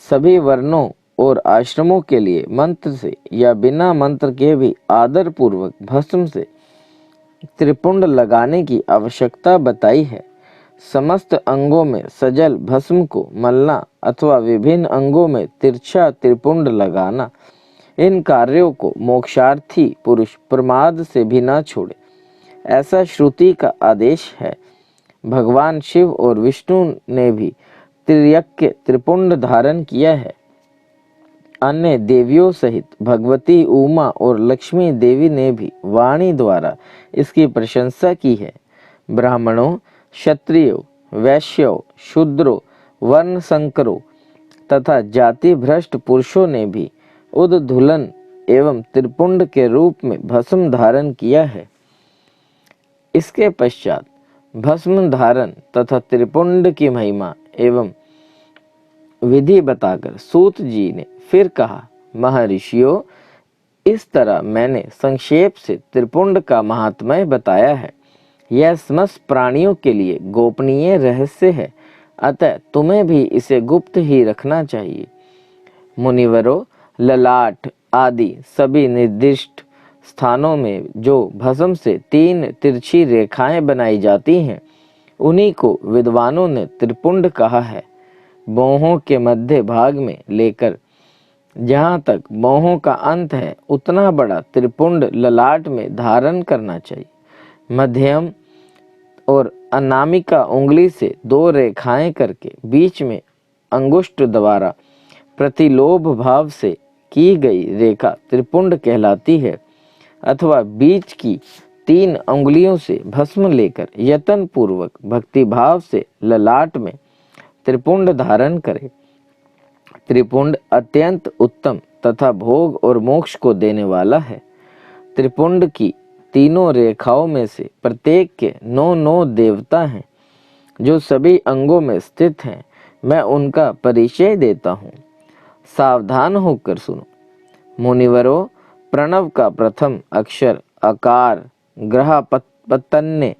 सभी वर्णों और आश्रमों के लिए मंत्र से या बिना मंत्र के भी आदर पूर्वक भस्म से त्रिपुंड लगाने की आवश्यकता बताई है। समस्त अंगों में सजल भस्म को मलना अथवा विभिन्न अंगों में तिरछा त्रिपुंड लगाना, इन कार्यों को मोक्षार्थी पुरुष प्रमाद से भी न छोड़े, ऐसा श्रुति का आदेश है। भगवान शिव और विष्णु ने भी त्रियज्ञ त्रिपुंड धारण किया है। अन्य देवियों सहित भगवती उमा और लक्ष्मी देवी ने भी वाणी द्वारा इसकी प्रशंसा की है। ब्राह्मणों, क्षत्रियों, वैश्यों, शूद्रों, वर्ण संकरों तथा जाति भ्रष्ट पुरुषों ने भी उद्धूलन एवं त्रिपुंड के रूप में भस्म धारण किया है। इसके पश्चात भस्म धारण तथा त्रिपुंड की महिमा एवं विधि बताकर सूत जी ने फिर कहा, महर्षियों, इस तरह मैंने संक्षेप से त्रिपुंड का महात्म्य बताया है। यह समस्त प्राणियों के लिए गोपनीय रहस्य है, अतः तुम्हें भी इसे गुप्त ही रखना चाहिए। मुनिवरों, ललाट आदि सभी निर्दिष्ट स्थानों में जो भस्म से 3 तिरछी रेखाएं बनाई जाती हैं, उन्हीं को विद्वानों ने त्रिपुंड कहा है। बाहों के मध्य भाग में लेकर जहाँ तक बाहों का अंत है, उतना बड़ा त्रिपुंड ललाट में धारण करना चाहिए। मध्यम और अनामिका उंगली से 2 रेखाएं करके बीच में अंगुष्ठ द्वारा प्रतिलोभ भाव से की गई रेखा त्रिपुंड कहलाती है। अथवा बीच की 3 अंगुलियों से भस्म लेकर यत्न पूर्वक भक्ति भाव से ललाट में त्रिपुंड धारण करे। त्रिपुंड अत्यंत उत्तम तथा भोग और मोक्ष को देने वाला है। त्रिपुंड की 3 रेखाओं में से प्रत्येक के 9 देवता हैं, जो सभी अंगों में स्थित हैं। मैं उनका परिचय देता हूँ, सावधान होकर सुनो। मुनिवरों, प्रणव का प्रथम अक्षर अकार, ग्रह पतन्य,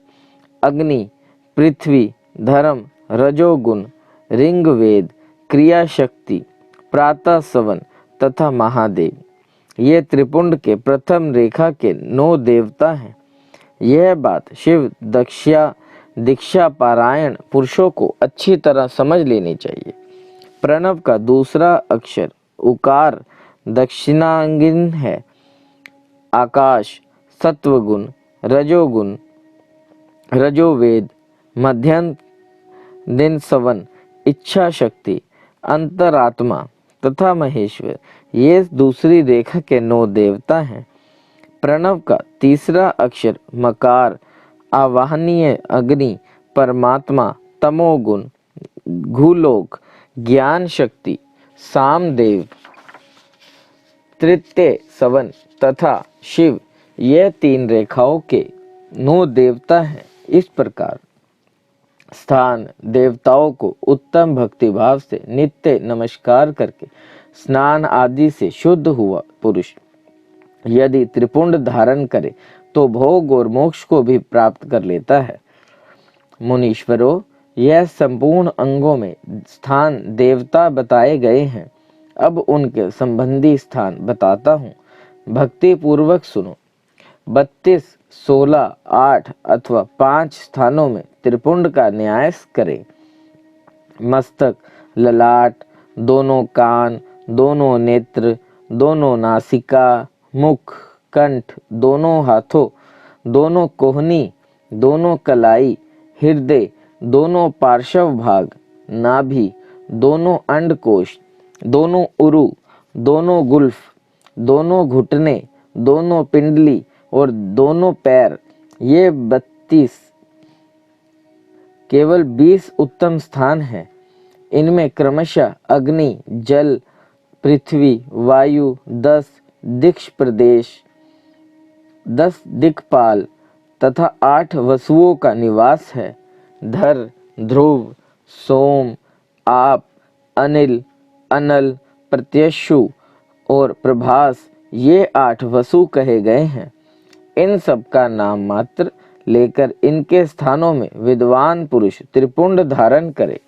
अग्नि, पृथ्वी, धर्म, रजोगुण, ऋग्वेद, क्रिया शक्ति, प्रातः सवन तथा महादेव, ये त्रिपुंड के प्रथम रेखा के 9 देवता हैं। यह बात शिव दीक्षा पारायण पुरुषों को अच्छी तरह समझ लेनी चाहिए। प्रणव का दूसरा अक्षर उकार दक्षिणांगिन है। आकाश, सत्वगुण, रजोगुण, रजोवेद, मध्यम दिन सवन, इच्छा शक्ति, अंतरात्मा तथा महेश्वर, ये दूसरी रेखा के 9 देवता हैं। प्रणव का तीसरा अक्षर मकार आवाहनीय अग्नि, परमात्मा, तमोगुण, घूलोक, ज्ञान शक्ति, सामदेव, तृतीय सवन तथा शिव, ये 3 रेखाओं के 9 देवता हैं। इस प्रकार स्थान देवताओं को उत्तम भक्ति भाव से नित्य नमस्कार करके स्नान आदि से शुद्ध हुआ पुरुष यदि त्रिपुंड धारण करे तो भोग और मोक्ष को भी प्राप्त कर लेता है। मुनीश्वरों, यह संपूर्ण अंगों में स्थान देवता बताए गए हैं। अब उनके संबंधी स्थान बताता हूँ, भक्ति पूर्वक सुनो। 32, 16, 8 अथवा 5 स्थानों में त्रिपुंड का न्यास करें। मस्तक, ललाट, दोनों कान, दोनों नेत्र, दोनों नासिका, मुख, कंठ, दोनों हाथों, दोनों कोहनी, दोनों कलाई, हृदय, दोनों पार्श्व भाग, नाभि, दोनों अंडकोश, दोनों उरु, दोनों गुल्फ, दोनों घुटने, दोनों पिंडली और दोनों पैर ये 32 केवल 20 उत्तम स्थान हैं। इनमें क्रमशः अग्नि, जल, पृथ्वी, वायु, 10 दिक्ष प्रदेश, 10 दिक्पाल तथा 8 वसुओं का निवास है। धर, ध्रुव, सोम, आप, अनिल, अनल, प्रत्यक्षु और प्रभास ये 8 वसु कहे गए हैं। इन सब का नाम मात्र लेकर इनके स्थानों में विद्वान पुरुष त्रिपुंड धारण करे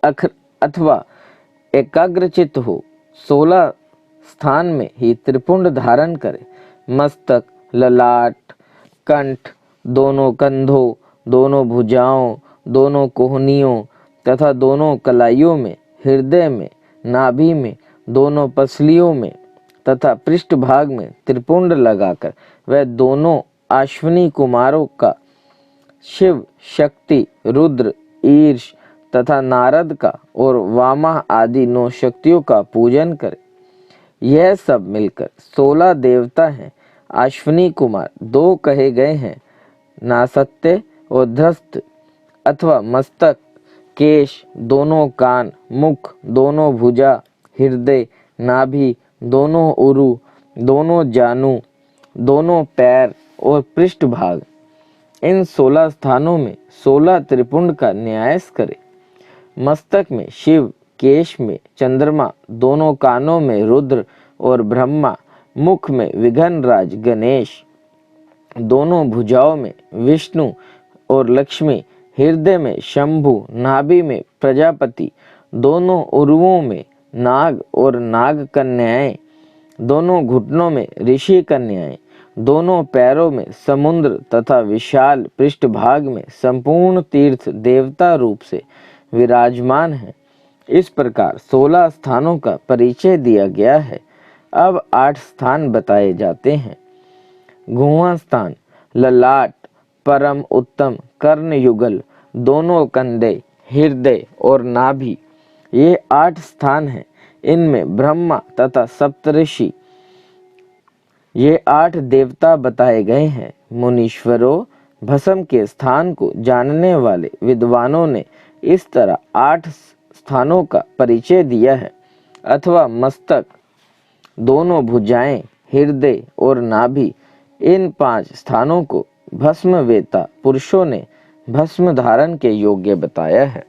अथवा एकाग्रचित हो 16 स्थान में ही त्रिपुंड धारण करे। मस्तक, ललाट, कंठ, दोनों कंधों, दोनों भुजाओं, दोनों कोहनियों तथा दोनों कलाइयों में, हृदय में, नाभि में, दोनों पसलियों में तथा पृष्ठभाग में त्रिपुंड लगाकर वह दोनों अश्विनी कुमारों का शिव, शक्ति, रुद्र, ईश तथा नारद का और वामा आदि 9 शक्तियों का पूजन करे। यह सब मिलकर 16 देवता हैं। अश्विनी कुमार 2 कहे गए हैं, नासत्य और ध्रस्त अथवा मस्तक, केश, दोनों कान, मुख, दोनों भुजा, हृदय, नाभि, दोनों उरु, दोनों जानू, दोनों पैर और पृष्ठभाग। इन 16 स्थानों में 16 त्रिपुंड का न्यास करे। मस्तक में शिव, केश में चंद्रमा, दोनों कानों में रुद्र और ब्रह्मा, मुख में विघ्नराज गणेश, दोनों भुजाओं में विष्णु और लक्ष्मी, हृदय में शंभु, नाभि में प्रजापति, दोनों उरुओं में नाग और नाग कन्याएं, दोनों घुटनों में ऋषि कन्याएं, दोनों पैरों में समुद्र तथा विशाल पृष्ठभाग में संपूर्ण तीर्थ देवता रूप से विराजमान है। इस प्रकार 16 स्थानों का परिचय दिया गया है। अब 8 स्थान बताए जाते हैं। गुहा स्थान, ललाट, परम उत्तम कर्ण युगल, दोनों कंधे, हृदय और नाभि, ये 8 स्थान हैं। इनमें ब्रह्मा तथा सप्तऋषि ये 8 देवता बताए गए हैं। मुनीश्वरों, भस्म के स्थान को जानने वाले विद्वानों ने इस तरह 8 स्थानों का परिचय दिया है। अथवा मस्तक, दोनों भुजाएं, हृदय और नाभि, इन 5 स्थानों को भस्मवेता पुरुषों ने भस्म धारण के योग्य बताया है।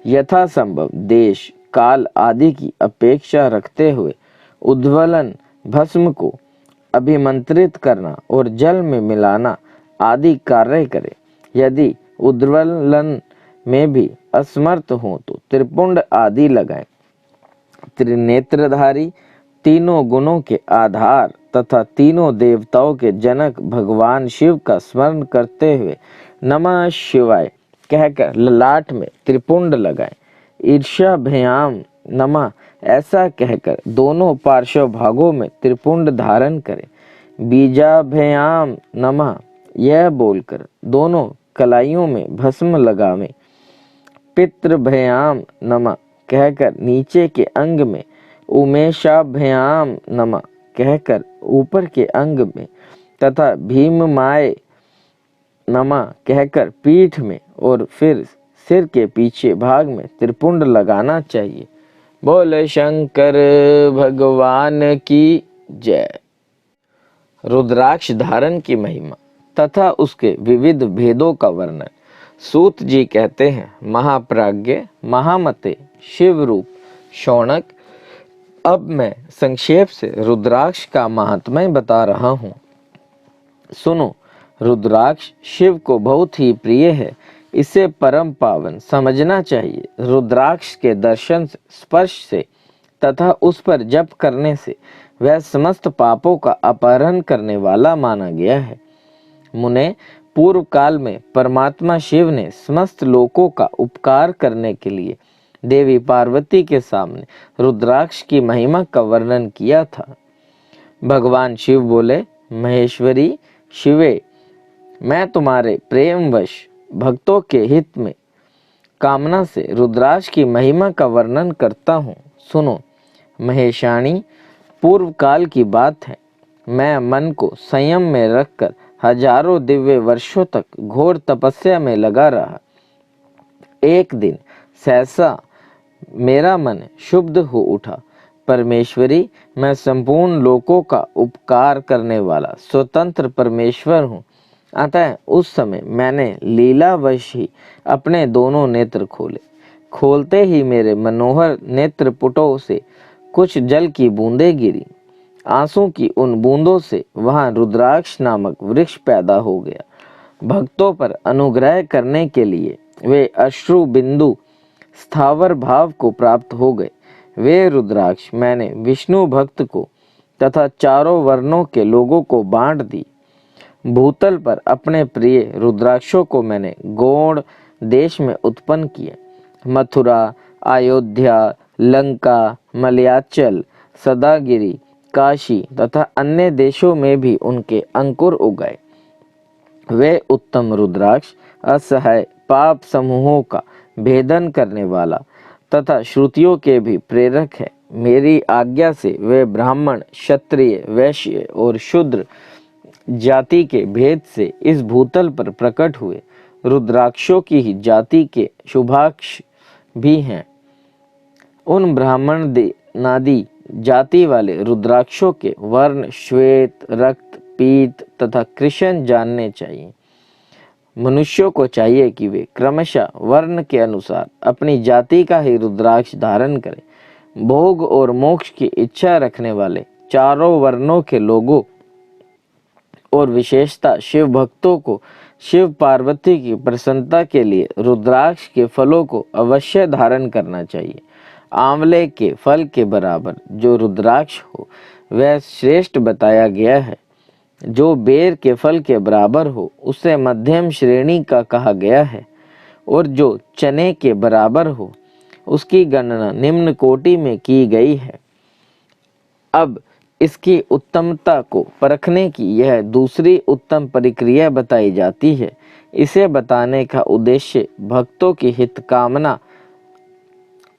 यथा संभव देश, काल आदि की अपेक्षा रखते हुए उद्वलन भस्म को अभिमंत्रित करना और जल में मिलाना आदि कार्य करे। यदि उद्वलन में भी असमर्थ हो तो त्रिपुंड आदि लगाएं। त्रिनेत्रधारी, तीनों गुणों के आधार तथा तीनों देवताओं के जनक भगवान शिव का स्मरण करते हुए नमः शिवाय कहकर ललाट में त्रिपुंड लगाएं। ईर्ष्याभ्याम नमः ऐसा कहकर दोनों पार्श्व भागों में त्रिपुंड धारण करें। बीजाभ्याम नमः यह बोलकर दोनों कलाइयों में भस्म लगावें। पितृभ्याम नमः कहकर नीचे के अंग में, उमेशाभ्याम नमः कहकर ऊपर के अंग में तथा भीममाय नमः कहकर पीठ में और फिर सिर के पीछे भाग में त्रिपुंड लगाना चाहिए। बोले शंकर भगवान की जय। रुद्राक्ष धारण की महिमा तथा उसके विविध भेदों का वर्णन सूत जी कहते हैं। महाप्राज्ञ महामते शिव रूप शौनक, अब मैं संक्षेप से रुद्राक्ष का महात्म्य बता रहा हूँ। सुनो, रुद्राक्ष शिव को बहुत ही प्रिय है। इसे परम पावन समझना चाहिए। रुद्राक्ष के दर्शन से, स्पर्श से तथा उस पर जप करने से वह समस्त पापों का अपहरण करने वाला माना गया है। मुने, पूर्व काल में परमात्मा शिव ने समस्त लोकों का उपकार करने के लिए देवी पार्वती के सामने रुद्राक्ष की महिमा का वर्णन किया था। भगवान शिव बोले, महेश्वरी शिवे, मैं तुम्हारे प्रेमवश भक्तों के हित में कामना से रुद्राक्ष की महिमा का वर्णन करता हूँ। सुनो महेशाणी, पूर्व काल की बात है। मैं मन को संयम में रखकर हजारों दिव्य वर्षों तक घोर तपस्या में लगा रहा। एक दिन सहसा मेरा मन शुद्ध हो उठा। परमेश्वरी, मैं संपूर्ण लोकों का उपकार करने वाला स्वतंत्र परमेश्वर हूँ। अतः उस समय मैंने लीलावश ही अपने दोनों नेत्र खोले। खोलते ही मेरे मनोहर नेत्रपुटों से कुछ जल की बूंदें गिरी। आंसू की उन बूंदों से वहां रुद्राक्ष नामक वृक्ष पैदा हो गया। भक्तों पर अनुग्रह करने के लिए वे अश्रु बिंदु स्थावर भाव को प्राप्त हो गए। वे रुद्राक्ष मैंने विष्णु भक्त को तथा चारों वर्णों के लोगों को बांट दी। भूतल पर अपने प्रिय रुद्राक्षों को मैंने गौड़ देश में उत्पन्न किया। मथुरा, अयोध्या, लंका, मलयाचल, सदागिरी, काशी तथा अन्य देशों में भी उनके अंकुर उगाए। वे उत्तम रुद्राक्ष असहाय पाप समूहों का भेदन करने वाला तथा श्रुतियों के भी प्रेरक है। मेरी आज्ञा से वे ब्राह्मण, क्षत्रिय, वैश्य और शूद्र जाति के भेद से इस भूतल पर प्रकट हुए। रुद्राक्षों की ही जाति के शुभाक्ष भी हैं। उन ब्राह्मण नादी जाति वाले रुद्राक्षों के वर्ण श्वेत, रक्त, पीत तथा कृष्ण जानने चाहिए। मनुष्यों को चाहिए कि वे क्रमशः वर्ण के अनुसार अपनी जाति का ही रुद्राक्ष धारण करें। भोग और मोक्ष की इच्छा रखने वाले चारों वर्णों के लोगों और विशेषता शिव भक्तों को शिव पार्वती की प्रसन्नता के लिए रुद्राक्ष के फलों को अवश्य धारण करना चाहिए। आंवले के फल के बराबर जो रुद्राक्ष हो वह श्रेष्ठ बताया गया है। जो बेर के फल के बराबर हो उसे मध्यम श्रेणी का कहा गया है, और जो चने के बराबर हो उसकी गणना निम्न कोटि में की गई है। अब इसकी उत्तमता को परखने की यह दूसरी उत्तम प्रक्रिया बताई जाती है। इसे बताने का उद्देश्य भक्तों की हित कामना।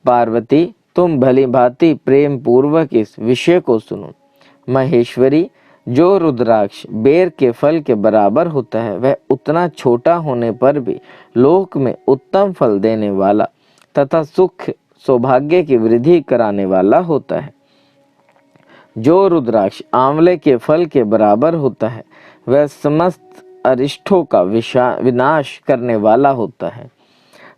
पार्वती, तुम भली भांति प्रेम पूर्वक इस विषय को सुनो। महेश्वरी, जो रुद्राक्ष बेर के फल के बराबर होता है वह उतना छोटा होने पर भी लोक में उत्तम फल देने वाला तथा सुख सौभाग्य की वृद्धि कराने वाला होता है। जो रुद्राक्ष आंवले के फल के बराबर होता है वह समस्त अरिष्टों का विनाश करने वाला होता है,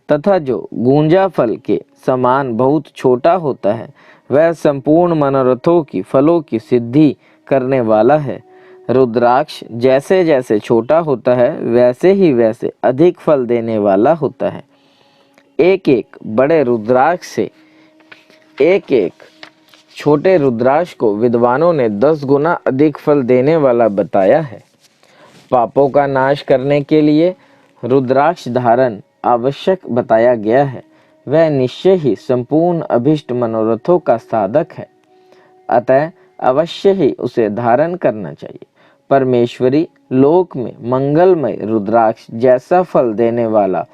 तथा जो गूंजा फल के समान बहुत छोटा होता है वह संपूर्ण मनोरथों की फलों की सिद्धि करने वाला है। रुद्राक्ष जैसे जैसे छोटा होता है वैसे ही वैसे अधिक फल देने वाला होता है। एक एक बड़े रुद्राक्ष से एक एक छोटे रुद्राक्ष को विद्वानों ने 10 गुना अधिक फल देने वाला बताया है। पापों का नाश करने के लिए रुद्राक्ष धारण आवश्यक बताया गया है। वह निश्चय ही संपूर्ण अभिष्ट मनोरथों का साधक है, अतः अवश्य ही उसे धारण करना चाहिए। परमेश्वरी, लोक में मंगलमय रुद्राक्ष जैसा फल देने वाला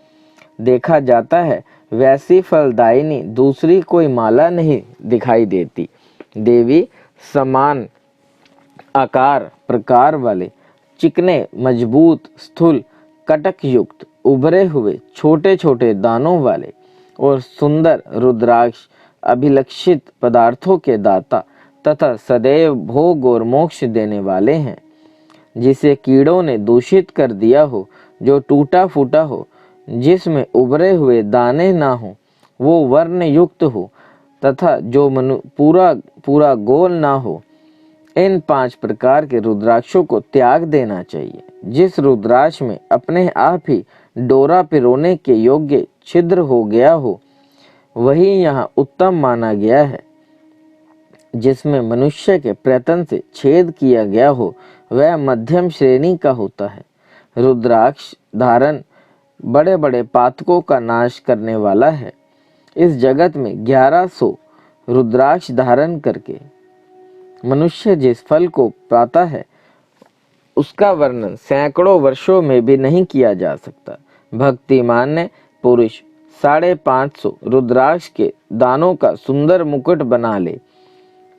देखा जाता है वैसी फलदायिनी दूसरी कोई माला नहीं दिखाई देती। देवी, समान आकार प्रकार वाले चिकने, मजबूत, स्थूल, कटक युक्त, उभरे हुए छोटे छोटे दानों वाले और सुंदर रुद्राक्ष अभिलक्षित पदार्थों के दाता तथा सदैव भोग और मोक्ष देने वाले हैं। जिसे कीड़ों ने दूषित कर दिया हो, जो टूटा फूटा हो, जिसमें उभरे हुए दाने ना हो, वो वर्ण युक्त हो तथा जो पूरा गोल ना हो, इन 5 प्रकार के रुद्राक्षों को त्याग देना चाहिए। जिस रुद्राक्ष में अपने आप ही डोरा पिरोने के योग्य छिद्र हो गया हो वही यहाँ उत्तम माना गया है। जिसमें मनुष्य के प्रयत्न से छेद किया गया हो वह मध्यम श्रेणी का होता है। रुद्राक्ष धारण बड़े बड़े पातकों का नाश करने वाला है। इस जगत में 1100 रुद्राक्ष धारण करके मनुष्य जिस फल को पाता है उसका वर्णन सैकड़ों वर्षों में भी नहीं किया जा सकता। भक्तिमान्य पुरुष 550 रुद्राक्ष के दानों का सुंदर मुकुट बना ले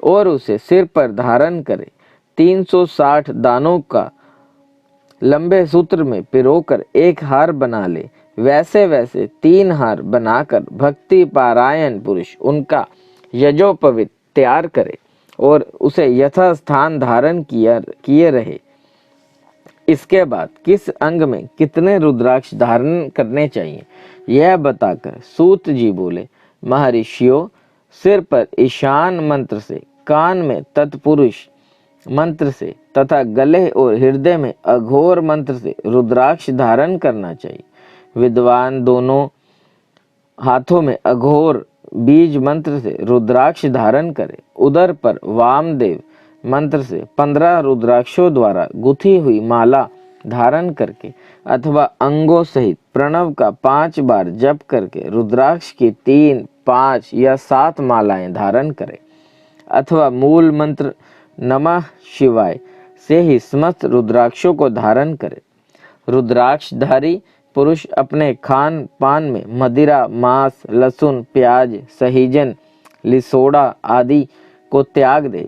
और उसे सिर पर धारण करे। 360 दानों का लंबे सूत्र में पिरोकर एक हार बना ले, वैसे वैसे 3 हार बनाकर भक्ति पारायण पुरुष उनका यजोपवीत तैयार करे और उसे यथास्थान धारण किए रहे। इसके बाद किस अंग में कितने रुद्राक्ष धारण करने चाहिए यह बताकर सूत जी बोले, महर्षियों, सिर पर ईशान मंत्र से, कान में तत्पुरुष मंत्र से तथा गले और हृदय में अघोर मंत्र से रुद्राक्ष धारण करना चाहिए। विद्वान दोनों हाथों में अघोर बीज मंत्र से रुद्राक्ष धारण करे। उदर पर वामदेव मंत्र से 15 रुद्राक्षों द्वारा गुथी हुई माला धारण करके अथवा अंगों सहित प्रणव का 5 बार जप करके रुद्राक्ष की 3, 5 या 7 मालाएं धारण करे अथवा मूल मंत्र नमः शिवाय से ही समस्त रुद्राक्षों को धारण करे। रुद्राक्षधारी पुरुष अपने खान पान में मदिरा, मांस, लहसुन, प्याज, सहीजन, लिसोड़ा आदि को त्याग दे।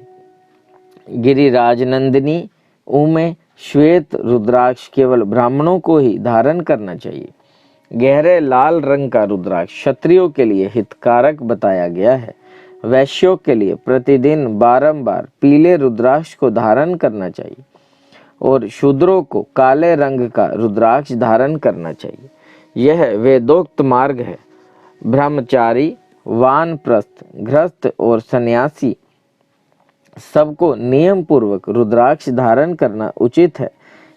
गिरिराज नंदिनी में श्वेत रुद्राक्ष केवल ब्राह्मणों को ही धारण करना चाहिए। गहरे लाल रंग का रुद्राक्ष क्षत्रियों के लिए हितकारक बताया गया है। वैश्यों के लिए प्रतिदिन बारंबार पीले रुद्राक्ष को धारण करना चाहिए और शूद्रों को काले रंग का रुद्राक्ष धारण करना चाहिए। यह वेदोक्त मार्ग है। ब्रह्मचारी, वानप्रस्थ, गृहस्थ और सन्यासी सबको नियम पूर्वक रुद्राक्ष धारण करना उचित है।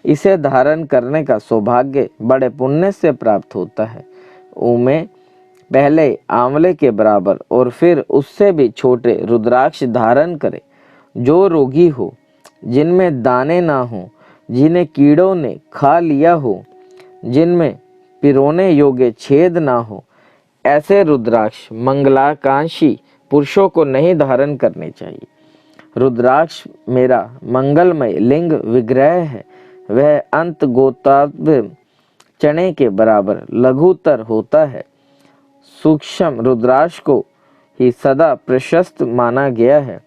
इसे धारण करने का सौभाग्य बड़े पुण्य से प्राप्त होता है। उनमें पहले आंवले के बराबर और फिर उससे भी छोटे रुद्राक्ष धारण करे। जो रोगी हो, जिनमें दाने ना हो, जिन्हें कीड़ों ने खा लिया हो, जिनमें पिरोने योग्य छेद ना हो, ऐसे रुद्राक्ष मंगलाकांक्षी पुरुषों को नहीं धारण करने चाहिए। रुद्राक्ष मेरा मंगलमय लिंग विग्रह है। वह अंत गोताब्द चने के बराबर लघुतर होता है। सूक्ष्म रुद्राक्ष को ही सदा प्रशस्त माना गया है।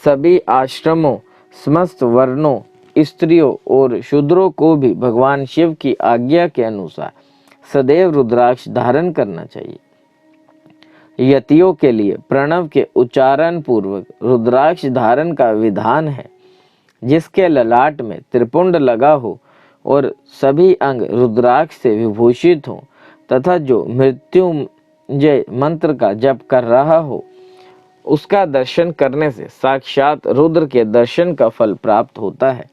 सभी आश्रमों, समस्त वर्णों, स्त्रियों और शूद्रों को भी भगवान शिव की आज्ञा के अनुसार सदैव रुद्राक्ष धारण करना चाहिए। यतियों के लिए प्रणव के उच्चारण पूर्वक रुद्राक्ष धारण का विधान है। जिसके ललाट में त्रिपुंड लगा हो और सभी अंग रुद्राक्ष से विभूषित हो तथा जो मृत्युंजय मंत्र का जप कर रहा हो, उसका दर्शन करने से साक्षात रुद्र के दर्शन का फल प्राप्त होता है।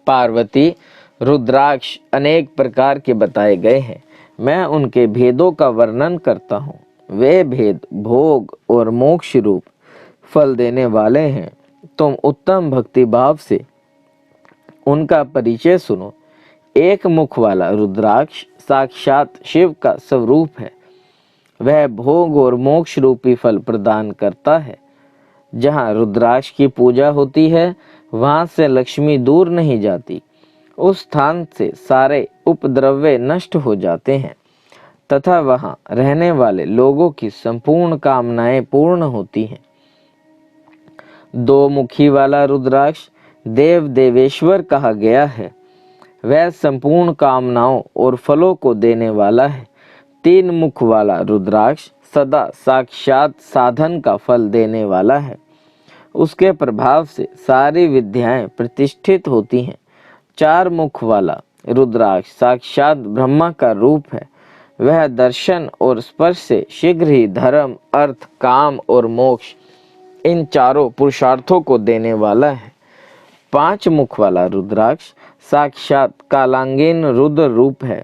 पार्वती रुद्राक्ष अनेक प्रकार के बताए गए हैं। मैं उनके भेदों का वर्णन करता हूँ। वे भेद भोग और मोक्ष रूप फल देने वाले हैं। तुम उत्तम भक्ति भाव से उनका परिचय सुनो। एक मुख वाला रुद्राक्ष साक्षात शिव का स्वरूप है। वह भोग और मोक्ष रूपी फल प्रदान करता है। जहाँ रुद्राक्ष की पूजा होती है, वहाँ से लक्ष्मी दूर नहीं जाती। उस स्थान से सारे उपद्रव्य नष्ट हो जाते हैं तथा वहाँ रहने वाले लोगों की संपूर्ण कामनाएं पूर्ण होती हैं। 2 मुखी वाला रुद्राक्ष देव देवेश्वर कहा गया है। वह संपूर्ण कामनाओं और फलों को देने वाला है। 3 मुख वाला रुद्राक्ष सदा साक्षात साधन का फल देने वाला है। उसके प्रभाव से सारी विद्याएं प्रतिष्ठित होती हैं। 4 मुख वाला रुद्राक्ष साक्षात ब्रह्मा का रूप है। वह दर्शन और स्पर्श से शीघ्र ही धर्म, अर्थ, काम और मोक्ष इन चारों पुरुषार्थों को देने वाला है। 5 मुख वाला रुद्राक्ष साक्षात कालांगीन रुद्र रूप है।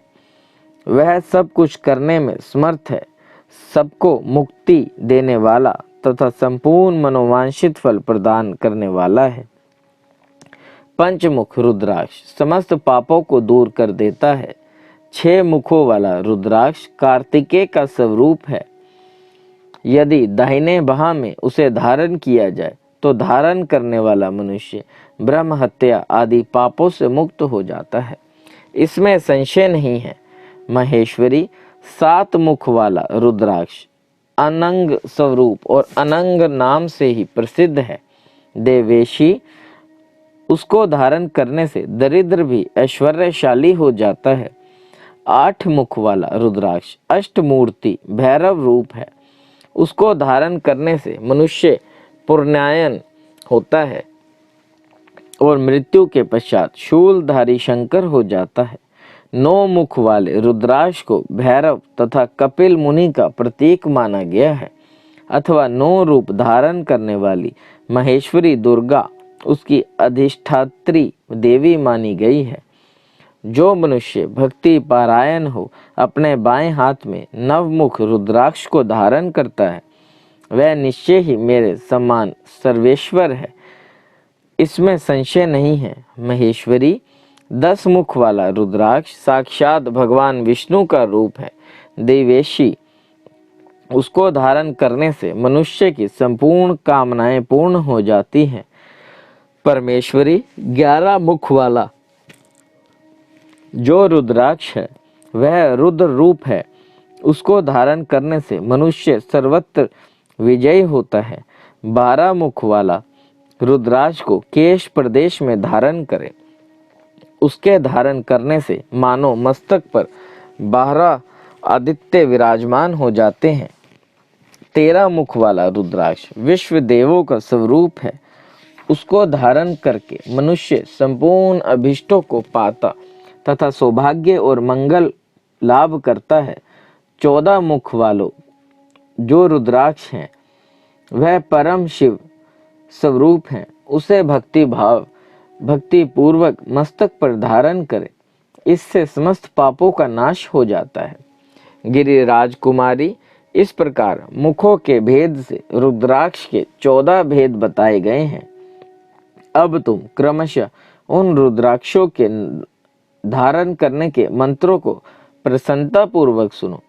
वह सब कुछ करने में समर्थ है, सबको मुक्ति देने वाला तथा संपूर्ण मनोवांछित फल प्रदान करने वाला है। 5 मुख रुद्राक्ष समस्त पापों को दूर कर देता है। 6 मुखों वाला रुद्राक्ष कार्तिकेय का स्वरूप है। यदि दाहिने बाह में उसे धारण किया जाए तो धारण करने वाला मनुष्य ब्रह्म हत्या आदि पापों से मुक्त हो जाता है। इसमें संशय नहीं है। महेश्वरी 7 मुख वाला रुद्राक्ष अनंग स्वरूप और अनंग नाम से ही प्रसिद्ध है। देवेशी उसको धारण करने से दरिद्र भी ऐश्वर्यशाली हो जाता है। 8 मुख वाला रुद्राक्ष अष्टमूर्ति भैरव रूप है। उसको धारण करने से मनुष्य पुण्यायन होता है और मृत्यु के पश्चात शूलधारी शंकर हो जाता है। 9 मुख वाले रुद्राक्ष को भैरव तथा कपिल मुनि का प्रतीक माना गया है, अथवा 9 रूप धारण करने वाली महेश्वरी दुर्गा उसकी अधिष्ठात्री देवी मानी गई है। जो मनुष्य भक्ति पारायण हो अपने बाएं हाथ में नवमुख रुद्राक्ष को धारण करता है, वह निश्चय ही मेरे समान सर्वेश्वर है, इसमें संशय नहीं है। महेश्वरी 10 मुख वाला रुद्राक्ष साक्षात भगवान विष्णु का रूप है। देवेशी उसको धारण करने से मनुष्य की संपूर्ण कामनाएं पूर्ण हो जाती हैं। परमेश्वरी 11 मुख वाला जो रुद्राक्ष है वह रुद्र रूप है। उसको धारण करने से मनुष्य सर्वत्र विजयी होता है। 12 मुख वाला रुद्राक्ष को केश प्रदेश में धारण करें। उसके धारण करने से मानो मस्तक पर 12 आदित्य विराजमान हो जाते हैं। 13 मुख वाला रुद्राक्ष विश्व देवों का स्वरूप है। उसको धारण करके मनुष्य संपूर्ण अभिष्टों को पाता तथा सौभाग्य और मंगल लाभ करता है। 14 मुख वालों जो रुद्राक्ष हैं वह परम शिव स्वरूप हैं। उसे भक्ति पूर्वक मस्तक पर धारण करे, इससे समस्त पापों का नाश हो जाता है। गिरिराज कुमारी, इस प्रकार मुखों के भेद से रुद्राक्ष के 14 भेद बताए गए हैं। अब तुम क्रमशः उन रुद्राक्षों के धारण करने के मंत्रों को प्रसन्नता पूर्वक सुनो।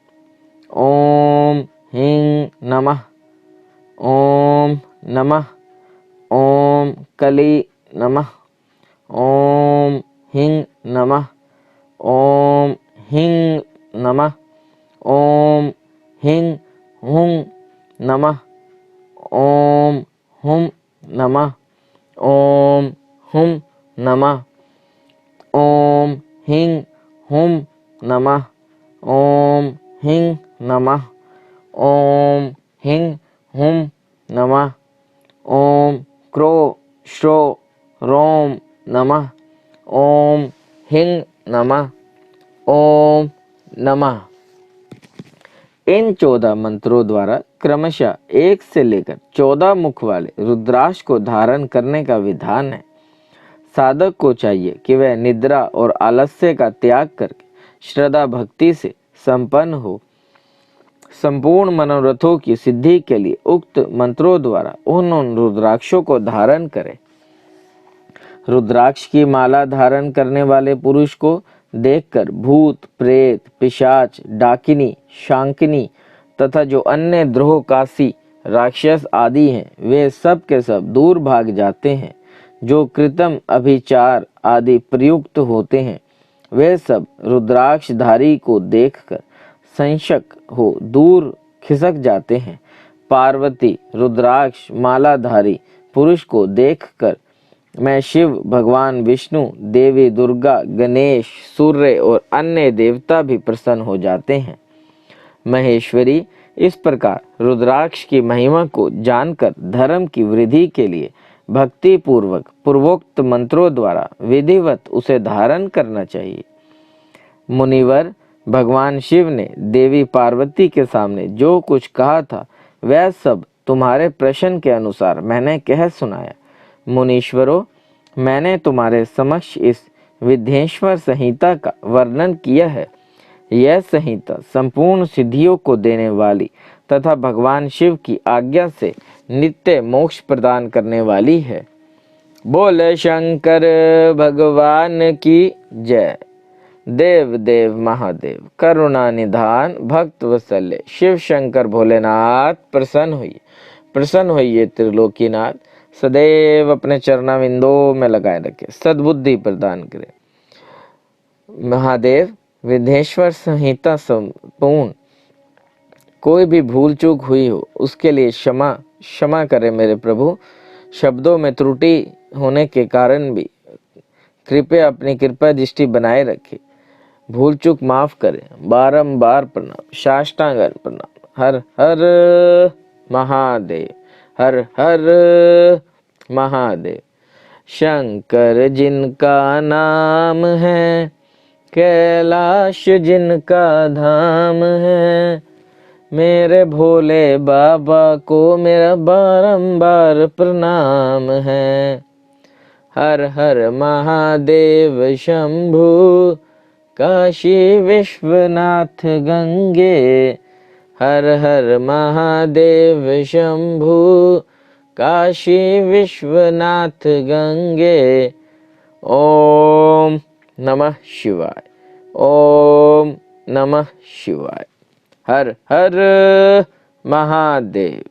ओम ह्रीं नमः, ओम नमः, ओम कली नमः, ओम ह्रीं नमः, ओम ह्रीं नमः, ओम ह्रीं हुं नमः, ओम हुं नमः, ओम हुं नमः, ओम ह्रीं हुं नमः, ओम ह्रीं नमः, ओम ह्रीं हुं नमः, ओम क्रो श्रो रोम नमः, ओम ह्रीं नमः, ओम नमः। इन 14 मंत्रों द्वारा क्रमशः 1 से लेकर 14 मुख वाले रुद्राक्ष को धारण करने का विधान है। साधक को चाहिए कि वह निद्रा और आलस्य का त्याग करके श्रद्धा भक्ति से संपन्न हो। संपूर्ण मनोरथों की सिद्धि के लिए उक्त मंत्रों द्वारा उन रुद्राक्षों को धारण करें। रुद्राक्ष की माला धारण करने वाले पुरुष को देखकर भूत, प्रेत, पिशाच, डाकिनी, शांकिनी तथा जो अन्य द्रोहकासी राक्षस आदि हैं, वे सब के सब दूर भाग जाते हैं। जो कृतम अभिचार आदि प्रयुक्त होते हैं, वे सब रुद्राक्षधारी को देखकर संशक हो दूर खिसक जाते हैं। पार्वती रुद्राक्ष मालाधारी पुरुष को देखकर मैं शिव, भगवान विष्णु, देवी दुर्गा, गणेश, सूर्य और अन्य देवता भी प्रसन्न हो जाते हैं। महेश्वरी, इस प्रकार रुद्राक्ष की महिमा को जानकर धर्म की वृद्धि के लिए भक्ति पूर्वक पूर्वोक्त मंत्रों द्वारा विधिवत उसे धारण करना चाहिए। मुनिवर, भगवान शिव ने देवी पार्वती के सामने जो कुछ कहा था वह सब तुम्हारे प्रश्न के अनुसार मैंने कह सुनाया। मुनीश्वरों, मैंने तुम्हारे समक्ष इस विद्येश्वर संहिता का वर्णन किया है। यह संहिता संपूर्ण सिद्धियों को देने वाली तथा भगवान शिव की आज्ञा से नित्य मोक्ष प्रदान करने वाली है। बोले शंकर भगवान की जय। देव देव महादेव करुणा निधान भक्त वत्सल्य शिव शंकर भोलेनाथ प्रसन्न होइए त्रिलोकीनाथ, सदैव अपने चरणाविंदों में लगाए रखे, सद्बुद्धि प्रदान करे। महादेव, विद्येश्वर संहिता संपूर्ण कोई भी भूल चूक हुई हो उसके लिए क्षमा करे मेरे प्रभु। शब्दों में त्रुटि होने के कारण भी कृपया अपनी कृपा दृष्टि बनाए रखें। भूल चूक माफ करें। बारंबार प्रणाम, साष्टांग प्रणाम। हर हर महादेव, हर हर महादेव। शंकर जिनका नाम है, कैलाश जिनका धाम है, मेरे भोले बाबा को मेरा बारंबार प्रणाम है। हर हर महादेव शंभु, काशी विश्वनाथ गंगे। हर हर महादेव शंभु, काशी विश्वनाथ गंगे। ओम नमः शिवाय, ओम नमः शिवाय। हर हर महादेव।